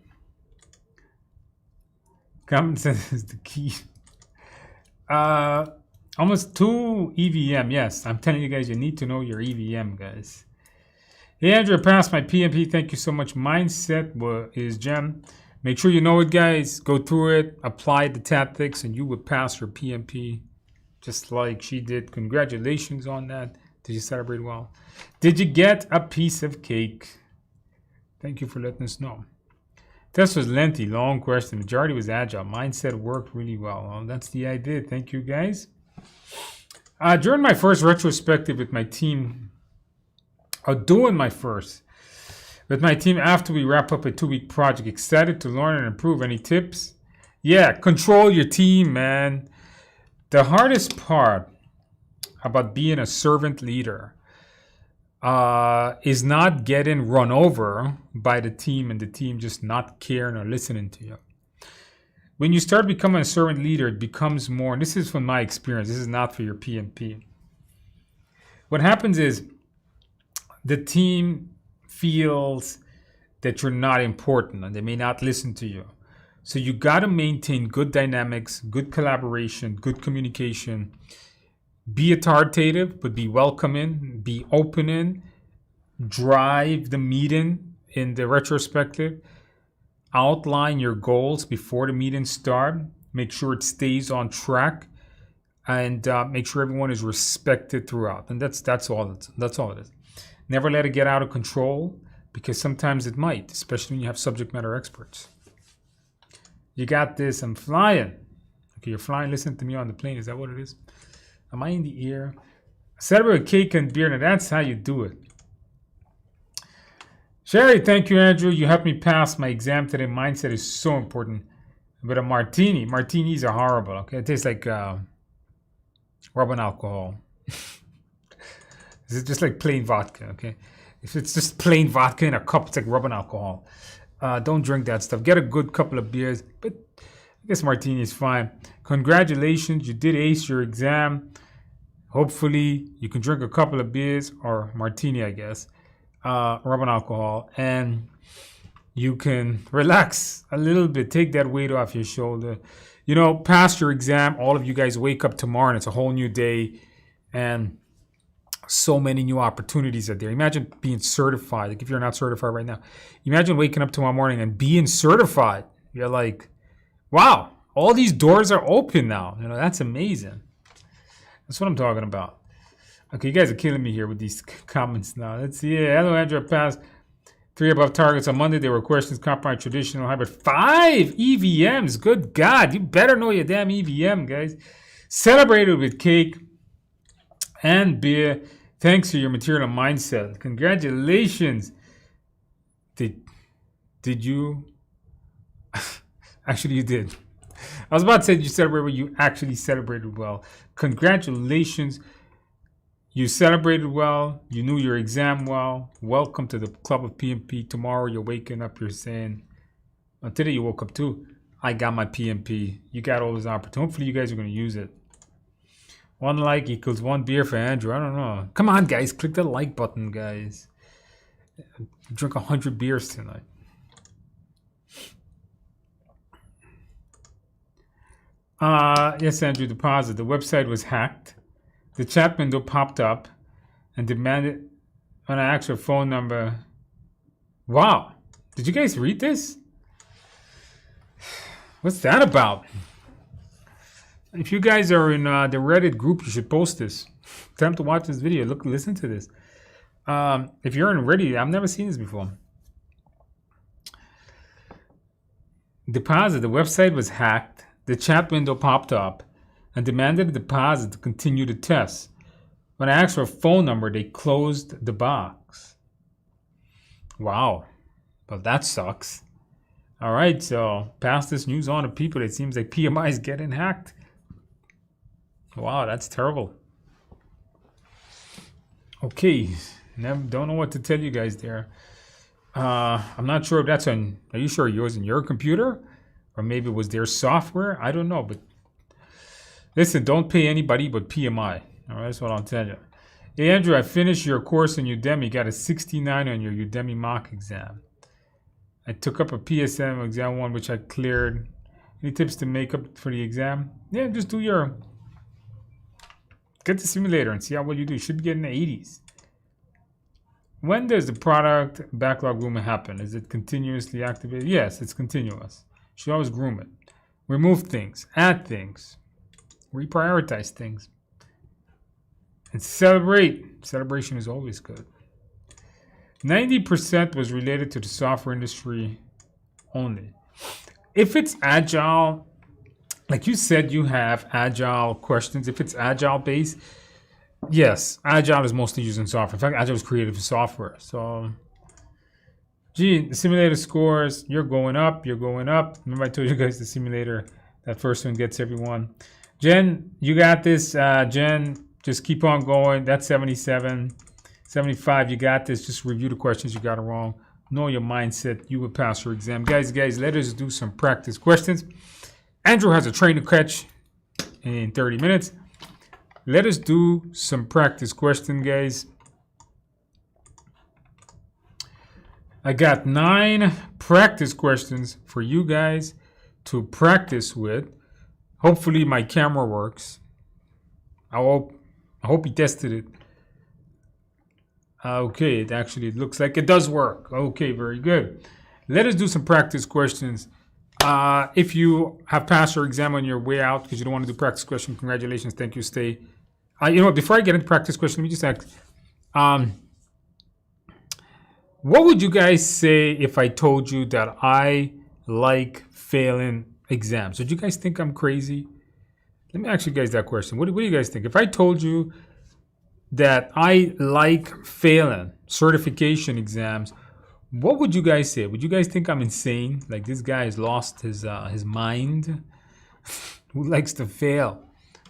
Common sense is the key. Almost 2 EVM. Yes, I'm telling you guys, you need to know your EVM, guys. Hey, Andrew, I passed my PMP. Thank you so much. Mindset is gem. Make sure you know it, guys. Go through it, apply the tactics, and you would pass your PMP just like she did. Congratulations on that. Did you celebrate well? Did you get a piece of cake? Thank you for letting us know. Test was lengthy, long question. Majority was agile. Mindset worked really well. Well, that's the idea. Thank you, guys. During my first retrospective with my team, doing my first with my team after we wrap up a 2-week project, excited to learn and improve. Any tips? Yeah, control your team, man. The hardest part about being a servant leader is not getting run over by the team and the team just not caring or listening to you. When you start becoming a servant leader, it becomes more, and this is from my experience, this is not for your PMP. What happens is the team feels that you're not important and they may not listen to you. So you got to maintain good dynamics, good collaboration, good communication. Be authoritative, but be welcoming, be opening, drive the meeting in the retrospective. Outline your goals before the meeting start. Make sure it stays on track, and make sure everyone is respected throughout. And that's all it is. Never let it get out of control, because sometimes it might, especially when you have subject matter experts. You got this. I'm flying. Okay, you're flying. Listen to me on the plane. Is that what it is? Am I in the air? Celebrate with cake and beer. Now that's how you do it. Sherry, thank you, Andrew. You helped me pass my exam today. Mindset is so important. But a martini. Martinis are horrible, okay? It tastes like rubbing alcohol. It's just like plain vodka, okay? If it's just plain vodka in a cup, it's like rubbing alcohol. Don't drink that stuff. Get a good couple of beers. But I guess martini is fine. Congratulations. You did ace your exam. Hopefully, you can drink a couple of beers or martini, I guess. Rubbing alcohol, and you can relax a little bit, take that weight off your shoulder. You know, pass your exam. All of you guys wake up tomorrow and it's a whole new day, and so many new opportunities are there. Imagine being certified. Like, if you're not certified right now, imagine waking up tomorrow morning and being certified. You're like, wow, all these doors are open now. You know, that's amazing. That's what I'm talking about. Okay, you guys are killing me here with these comments now. Let's see. Yeah, hello, Andrew. I passed 3 above targets on Monday. There were questions, compromise, traditional, hybrid. 5 EVMs. Good God. You better know your damn EVM, guys. Celebrated with cake and beer. Thanks for your material mindset. Congratulations. Did you? Actually, you did. I was about to say you celebrated well. You actually celebrated well. Congratulations. You celebrated well. You knew your exam well. Welcome to the club of PMP. Tomorrow you're waking up. You're saying, today you woke up too. I got my PMP. You got all those opportunities. Hopefully you guys are going to use it. 1 like equals 1 beer for Andrew. I don't know. Come on, guys. Click the like button, guys. Drink 100 beers tonight. Yes, Andrew, deposit. The website was hacked. The chat window popped up and demanded an actual phone number Wow. Did you guys read this? What's that about? If you guys are in the Reddit group, you should post this. Time to watch this video. Look, listen to this. If you're in Reddit, I've never seen this before. Deposit. The website was hacked. The chat window popped up and demanded a deposit to continue the test. When I asked for a phone number, they closed the box. Wow. Well, that sucks. All right, so pass this news on to people. It seems like PMI is getting hacked. Wow, that's terrible. Okay, don't know what to tell you guys there. I'm not sure if that's on. Are you sure yours in your computer, or maybe it was their software? I don't know, but listen, don't pay anybody but PMI. All right, that's what I'll tell you. Hey Andrew, I finished your course on Udemy. Got a 69 on your Udemy mock exam. I took up a PSM exam 1, which I cleared. Any tips to make up for the exam? Yeah, just do your. Get the simulator and see how well you do. You should be getting the 80s. When does the product backlog grooming happen? Is it continuously activated? Yes, it's continuous. You should always groom it. Remove things, add things, reprioritize things, and celebrate. Celebration is always good. 90% was related to the software industry only. If it's agile, like you said, you have agile questions. If it's agile based, yes, agile is mostly used in software. In fact, agile is created for software. So, gee, the simulator scores, you're going up, you're going up. Remember I told you guys the simulator, that first one gets everyone. Jen, you got this. Jen, just keep on going. That's 77. 75, you got this. Just review the questions you got it wrong. Know your mindset. You will pass your exam. Guys, let us do some practice questions. Andrew has a train to catch in 30 minutes. Let us do some practice questions, guys. I got 9 practice questions for you guys to practice with. Hopefully my camera works. I hope you tested it. Okay, it looks like it does work. Okay, very good. Let us do some practice questions. If you have passed your exam on your way out because you don't want to do practice question, congratulations. Thank you. Stay. You know what? Before I get into practice question, let me just ask. What would you guys say if I told you that I like failing exams? Would you guys think I'm crazy? Let me ask you guys that question. What do you guys think? If I told you that I like failing certification exams, what would you guys say? Would you guys think I'm insane? Like this guy has lost his mind? Who likes to fail?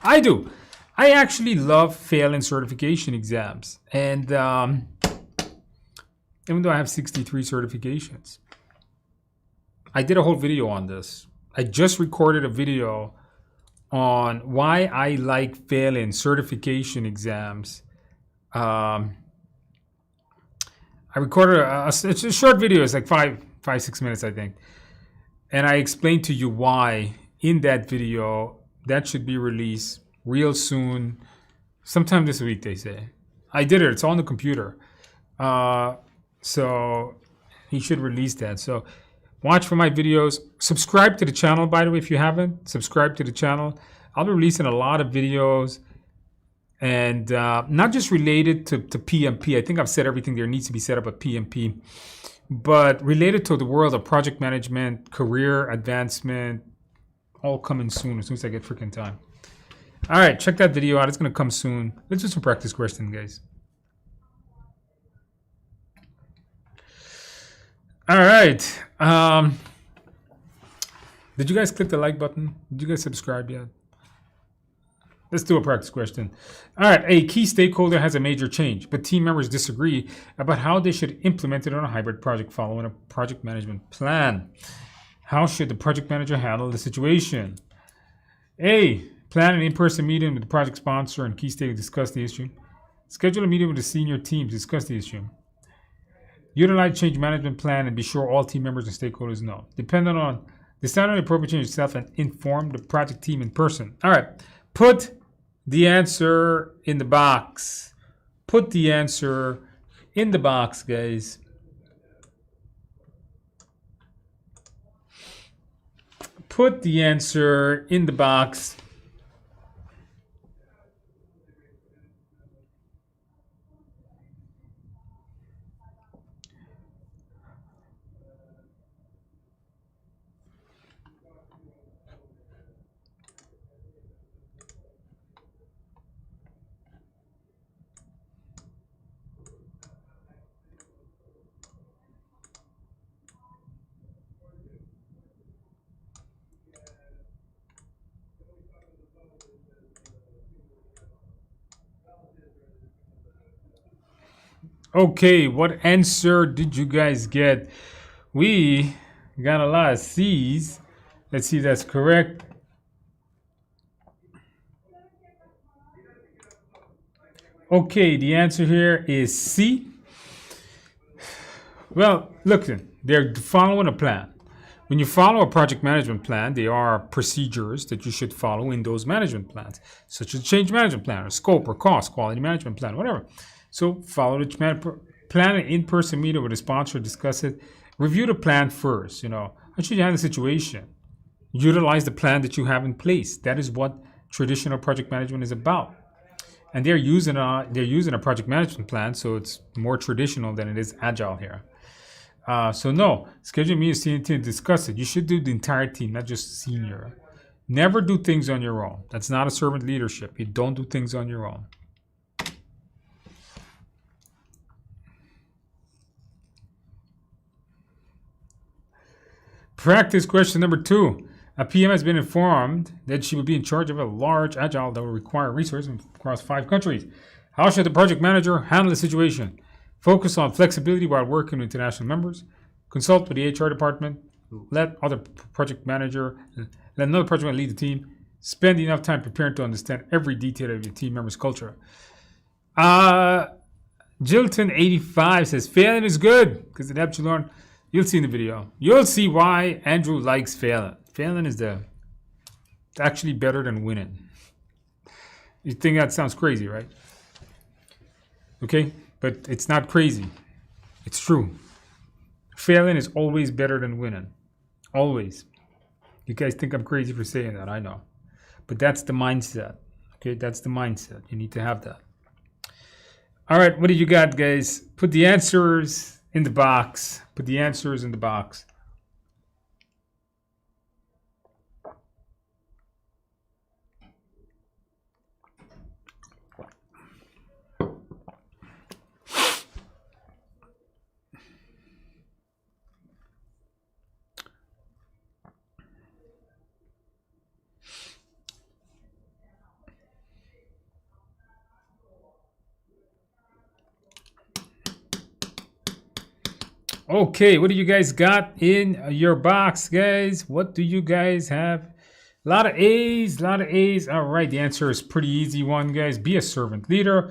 I do. I actually love failing certification exams. And even though I have 63 certifications, I did a whole video on this. I just recorded a video on why I like failing certification exams. I recorded it's a short video. It's like 6 minutes, I think. And I explained to you why in that video. That should be released real soon. Sometime this week, they say. I did it. It's on the computer. So he should release that. So watch for my videos. Subscribe to the channel, by the way, if you haven't. Subscribe to the channel. I'll be releasing a lot of videos. And not just related to PMP. I think I've said everything there needs to be set up at PMP. But related to the world of project management, career advancement, all coming soon as I get freaking time. All right, check that video out. It's going to come soon. Let's do some practice questions, guys. All right. Did you guys click the like button? Did you guys subscribe yet? Let's do a practice question. All right, a key stakeholder has a major change, but team members disagree about how they should implement it on a hybrid project following a project management plan. How should the project manager handle the situation? A, plan an in-person meeting with the project sponsor and key stakeholders to discuss the issue. Schedule a meeting with the senior team to discuss the issue. Utilize change management plan and be sure all team members and stakeholders know. Decide on the appropriate change itself and inform the project team in person. All right. Put the answer in the box. Put the answer in the box, guys. put the answer in the box. Okay, what answer did you guys get? We got a lot of C's. Let's see if that's correct. Okay, the answer here is C. Well, look, they're following a plan. When you follow a project management plan, there are procedures that you should follow in those management plans, such as change management plan, or scope, or cost, quality management plan, whatever. So follow the plan an in-person meeting with a sponsor, discuss it, review the plan first. How should you handle the situation? Utilize the plan that you have in place. That is what traditional project management is about. And they're using a project management plan, so it's more traditional than it is agile here. So no, schedule me a senior team to discuss it. You should do the entire team, not just senior. Never do things on your own. That's not a servant leadership. You don't do things on your own. Practice question number 2. A PM has been informed that she will be in charge of a large agile that will require resources across 5 countries. How should the project manager handle the situation? Focus on flexibility while working with international members. Consult with the HR department. Let another project manager lead the team. Spend enough time preparing to understand every detail of your team member's culture. Jilton85 says, failing is good because it helps you learn. You'll see in the video. You'll see why Andrew likes failing. Failing is actually better than winning. You think that sounds crazy, right? Okay, but it's not crazy. It's true. Failing is always better than winning. Always. You guys think I'm crazy for saying that, I know. But that's the mindset. Okay, that's the mindset. You need to have that. All right, what do you got, guys? Put the answers in the box. Put the answers in the box. Okay, what do you guys got in your box, guys? What do you guys have? A lot of A's, a lot of A's. All right, the answer is pretty easy one, guys. Be a servant leader.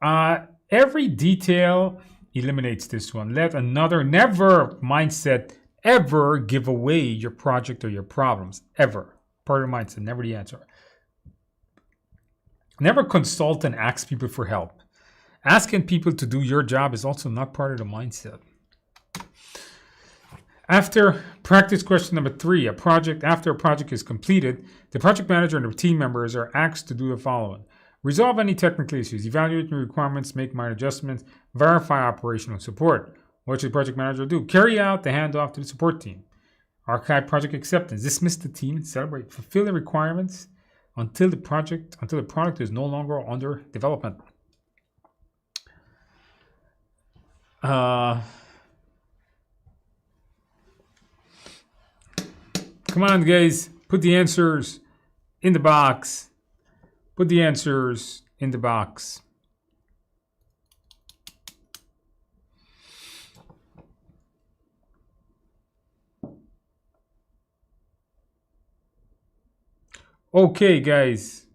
Every detail eliminates this one. Let another never mindset ever give away your project or your problems. Ever. Part of the mindset, never the answer. Never consult and ask people for help. Asking people to do your job is also not part of the mindset. After practice question number 3, after a project is completed, the project manager and the team members are asked to do the following. Resolve any technical issues, evaluate the requirements, make minor adjustments, verify operational support. What should the project manager do? Carry out the handoff to the support team. Archive project acceptance, dismiss the team and celebrate. Fulfill the requirements until the product is no longer under development. Come on, guys. Put the answers in the box. Put the answers in the box. Okay, guys.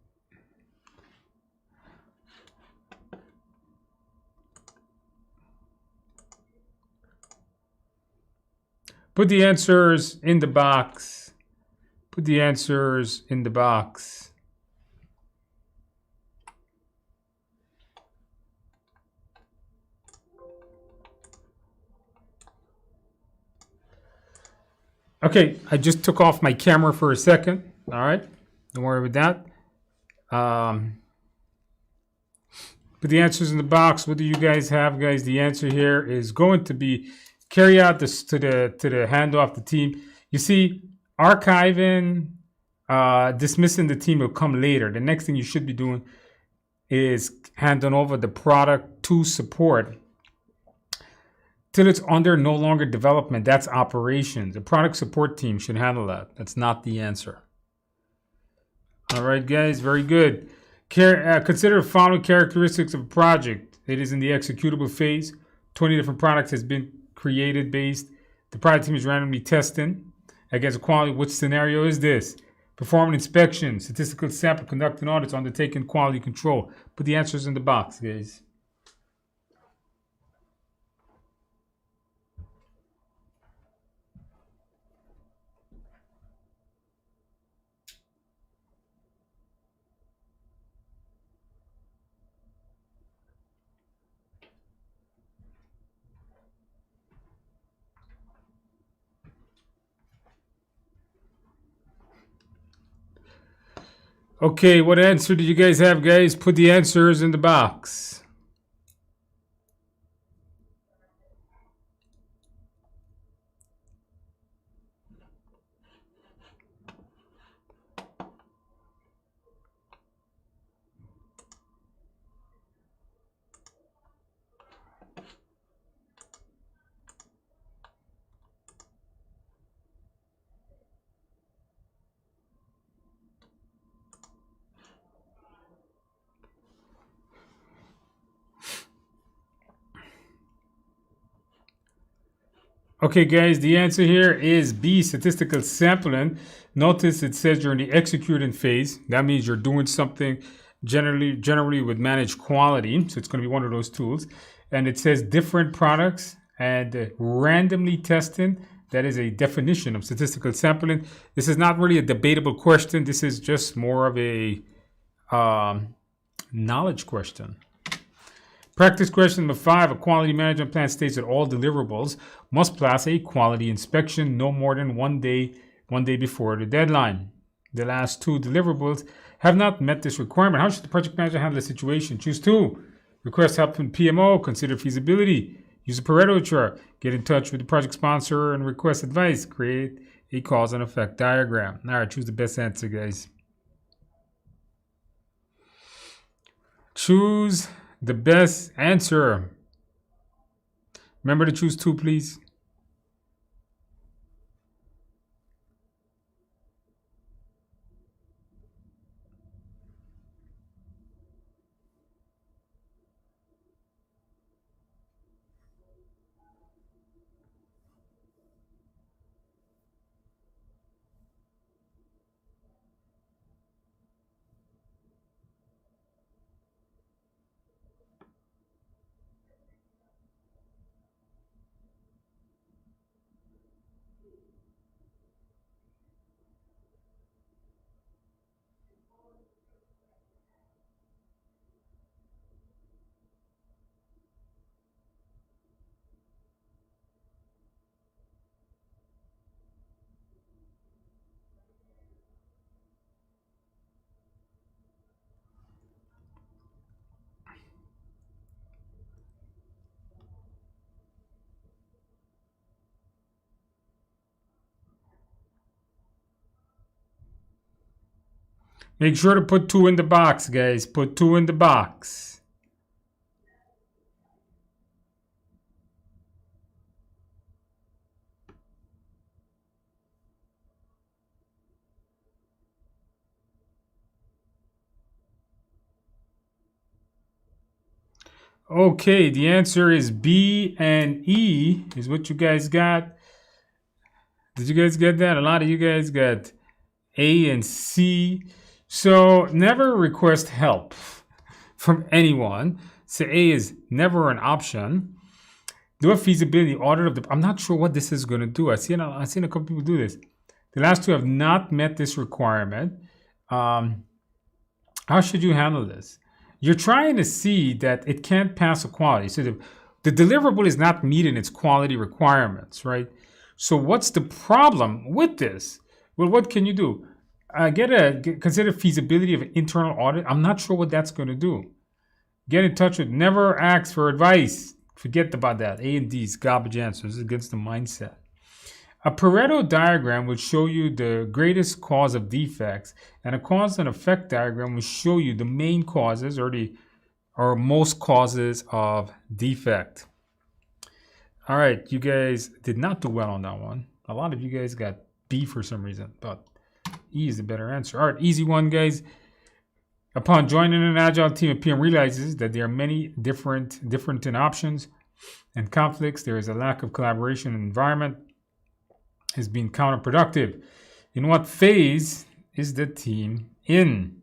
Put the answers in the box. Put the answers in the box. Okay, I just took off my camera for a second. All right, don't worry about that. Put the answers in the box. What do you guys have, guys? The answer here is going to be carry out this to the handoff the team. You see, archiving, dismissing the team will come later. The next thing you should be doing is handing over the product to support till it's under no longer development. That's operations. The product support team should handle that. That's not the answer. All right, guys, very good. Consider the following characteristics of a project. It is in the executable phase. 20 different products has been created based. The product team is randomly testing against quality. Which scenario is this? Performing inspection, statistical sample, conducting audits, undertaking quality control. Put the answers in the box, guys. Okay, what answer did you guys have, guys? Put the answers in the box. Okay, guys, the answer here is B, statistical sampling. Notice it says you're in the executing phase. That means you're doing something generally with managed quality. So it's going to be one of those tools. And it says different products and randomly testing. That is a definition of statistical sampling. This is not really a debatable question. This is just more of a knowledge question. Practice question number 5. A quality management plan states that all deliverables must pass a quality inspection no more than one day before the deadline. The last 2 deliverables have not met this requirement. How should the project manager handle the situation? Choose 2. Request help from PMO. Consider feasibility. Use a Pareto chart. Get in touch with the project sponsor and request advice. Create a cause and effect diagram. All right, choose the best answer, guys. Choose the best answer. Remember to choose 2, please. Make sure to put 2 in the box, guys. Put 2 in the box. Okay, the answer is B and E is what you guys got. Did you guys get that? A lot of you guys got A and C. So never request help from anyone. So A is never an option. Do a feasibility audit of the. I'm not sure what this is going to do. I've seen a couple people do this. The last 2 have not met this requirement. How should you handle this? You're trying to see that it can't pass a quality. So the deliverable is not meeting its quality requirements, right? So what's the problem with this? Well, what can you do? Consider feasibility of an internal audit. I'm not sure what that's going to do. Get in touch with, never ask for advice. Forget about that. A and D's garbage answers. This is against the mindset. A Pareto diagram would show you the greatest cause of defects, and a cause and effect diagram will show you the main causes or most causes of defect. All right, you guys did not do well on that one. A lot of you guys got B for some reason, but E is the better answer. All right, easy one, guys. Upon joining an agile team, a PM realizes that there are many different in options and conflicts. There is a lack of collaboration and environment is being counterproductive. In what phase is the team in?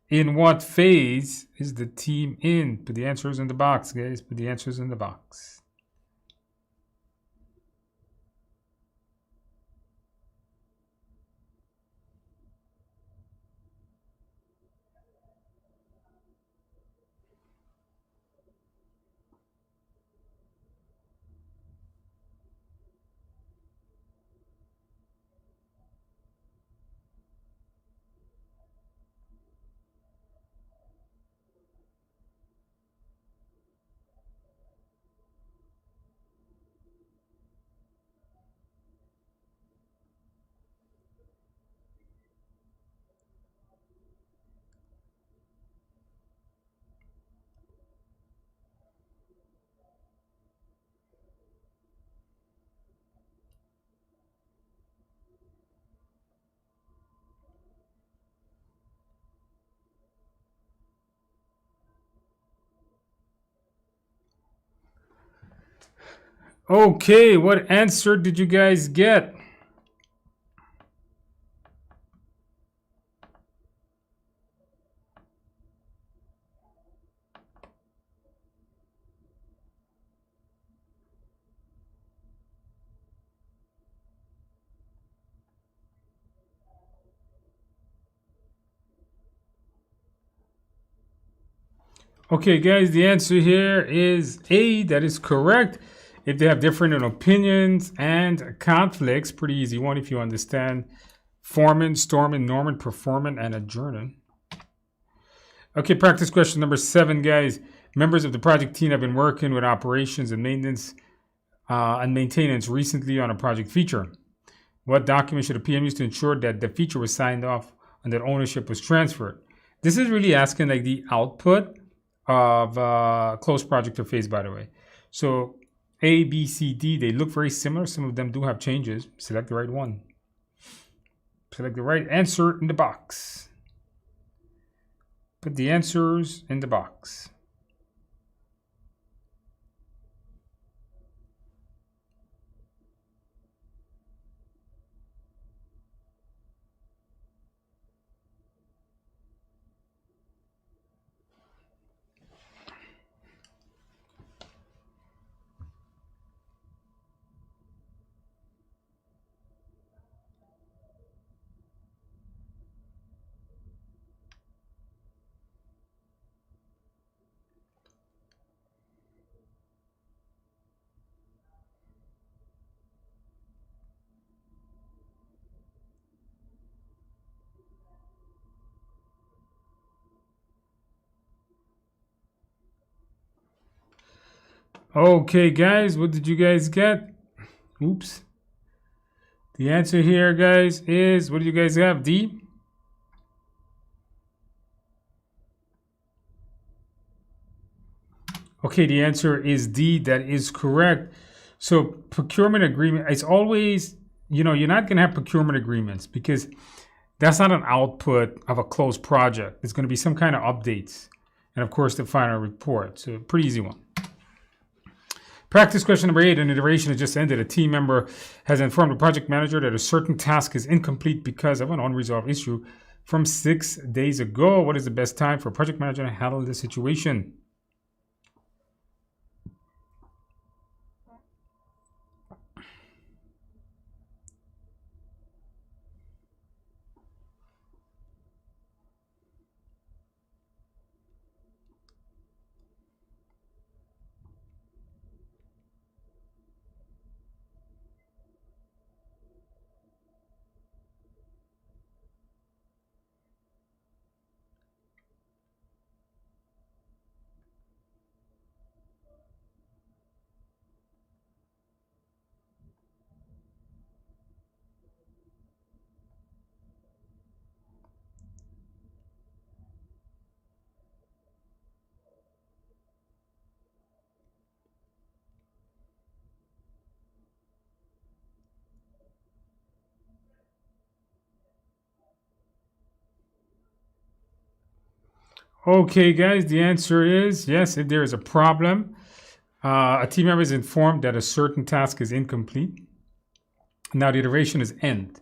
In what phase is the team in? Put the answers in the box, guys. Put the answers in the box. Okay, what answer did you guys get? Okay, guys, the answer here is A. That is correct. If they have different opinions and conflicts, pretty easy one if you understand forming, storming, norming, performing, and adjourning. Okay, practice question number 7, guys. Members of the project team have been working with operations and maintenance and maintenance recently on a project feature. What document should a PM use to ensure that the feature was signed off and that ownership was transferred? This is really asking like the output of closed project or phase, by the way. So A, B, C, D, they look very similar. Some of them do have changes. Select the right one. Select the right answer in the box. Put the answers in the box. Okay, guys, what did you guys get? Oops. The answer here, guys, is what do you guys have? D? Okay, the answer is D. That is correct. So procurement agreement, it's always, you're not going to have procurement agreements because that's not an output of a closed project. It's going to be some kind of updates. And of course, the final report. So pretty easy one. Practice question number 8. An iteration has just ended. A team member has informed the project manager that a certain task is incomplete because of an unresolved issue from 6 days ago. What is the best time for a project manager to handle this situation? Okay, guys, the answer is yes, if there is a problem. A team member is informed that a certain task is incomplete. Now the iteration is end.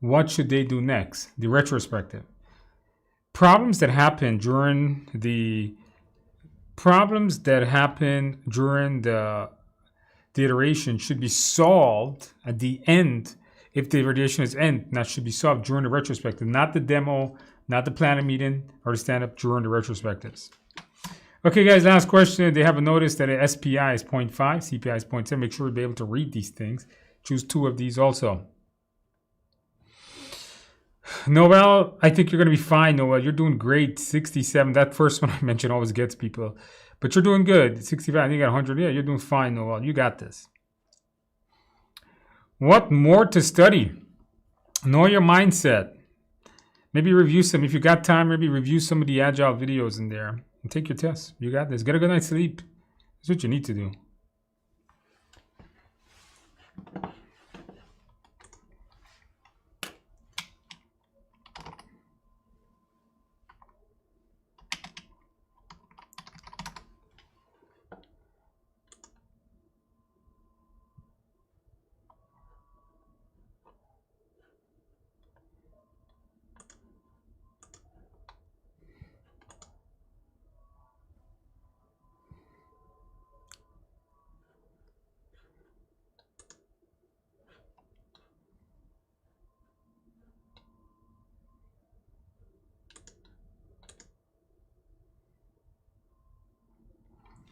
What should they do next? The retrospective. Problems that happen during the iteration should be solved at the end. If the iteration is end, that should be solved during the retrospective, not the demo, not the planning meeting, or the stand-up during the retrospectives. Okay, guys, last question. They have a notice that a SPI is 0.5, CPI is 0.7. Make sure to be able to read these things. Choose 2 of these also. Noel, I think you're going to be fine, Noel. You're doing great. 67. That first one I mentioned always gets people. But you're doing good. 65, I think you got 100. Yeah, you're doing fine, Noel. You got this. What more to study? Know your mindset. Maybe review some. If you got time, maybe review some of the Agile videos in there. And take your test. You got this. Get a good night's sleep. That's what you need to do.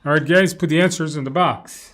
All right, guys, put the answers in the box.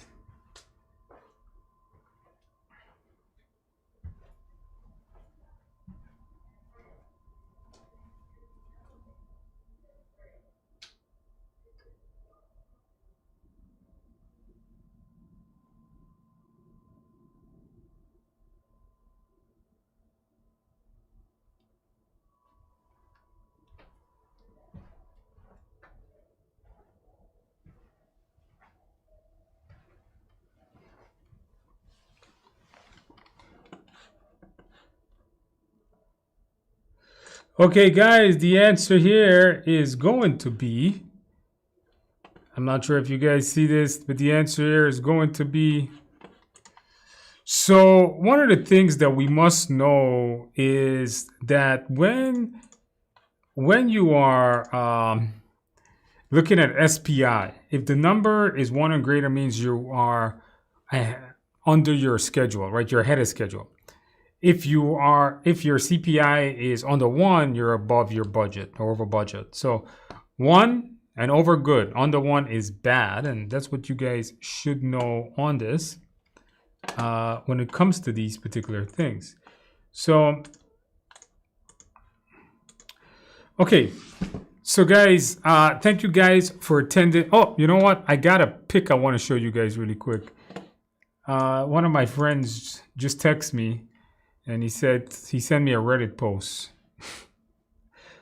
Okay, guys, the answer here is going to be, I'm not sure if you guys see this, but the answer here is going to be, so one of the things that we must know is that when you are looking at SPI, if the number is 1 or greater, means you are under your schedule, right? You're ahead of schedule. If your CPI is under 1, you're above your budget or over budget. So 1 and over good. Under 1 is bad, and that's what you guys should know on this when it comes to these particular things. So, okay. So guys, thank you guys for attending. Oh, you know what? I got a pic I want to show you guys really quick. One of my friends just texted me. And he said, he sent me a Reddit post.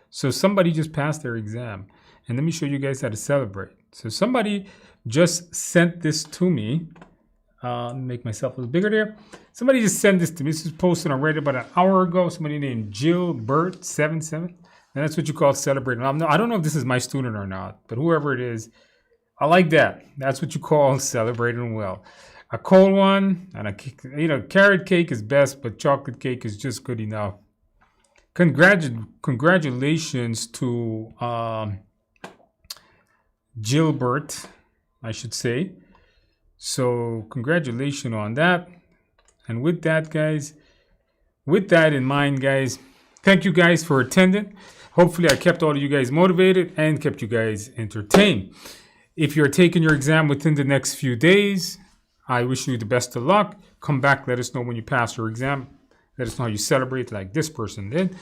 So somebody just passed their exam. And let me show you guys how to celebrate. So somebody just sent this to me. Make myself a little bigger there. Somebody just sent this to me. This was posted on Reddit about an hour ago. Somebody named Jill Burt 77. And that's what you call celebrating. I don't know if this is my student or not, but whoever it is, I like that. That's what you call celebrating well. A cold one and carrot cake is best, but chocolate cake is just good enough. Congratulations to Gilbert, I should say. So congratulations on that. And with that, guys, with that in mind, guys, thank you guys for attending. Hopefully I kept all of you guys motivated and kept you guys entertained. If you're taking your exam within the next few days, I wish you the best of luck. Come back. Let us know when you pass your exam. Let us know how you celebrate like this person did.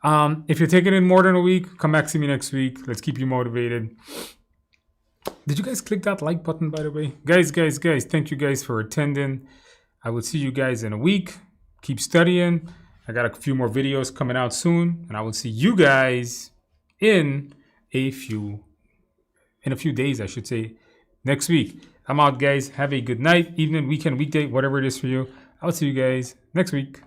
If you're taking it in more than a week, come back, see me next week. Let's keep you motivated. Did you guys click that like button, by the way? Guys, thank you guys for attending. I will see you guys in a week. Keep studying. I got a few more videos coming out soon. And I will see you guys in a few days, I should say, next week. I'm out, guys. Have a good night, evening, weekend, weekday, whatever it is for you. I'll see you guys next week.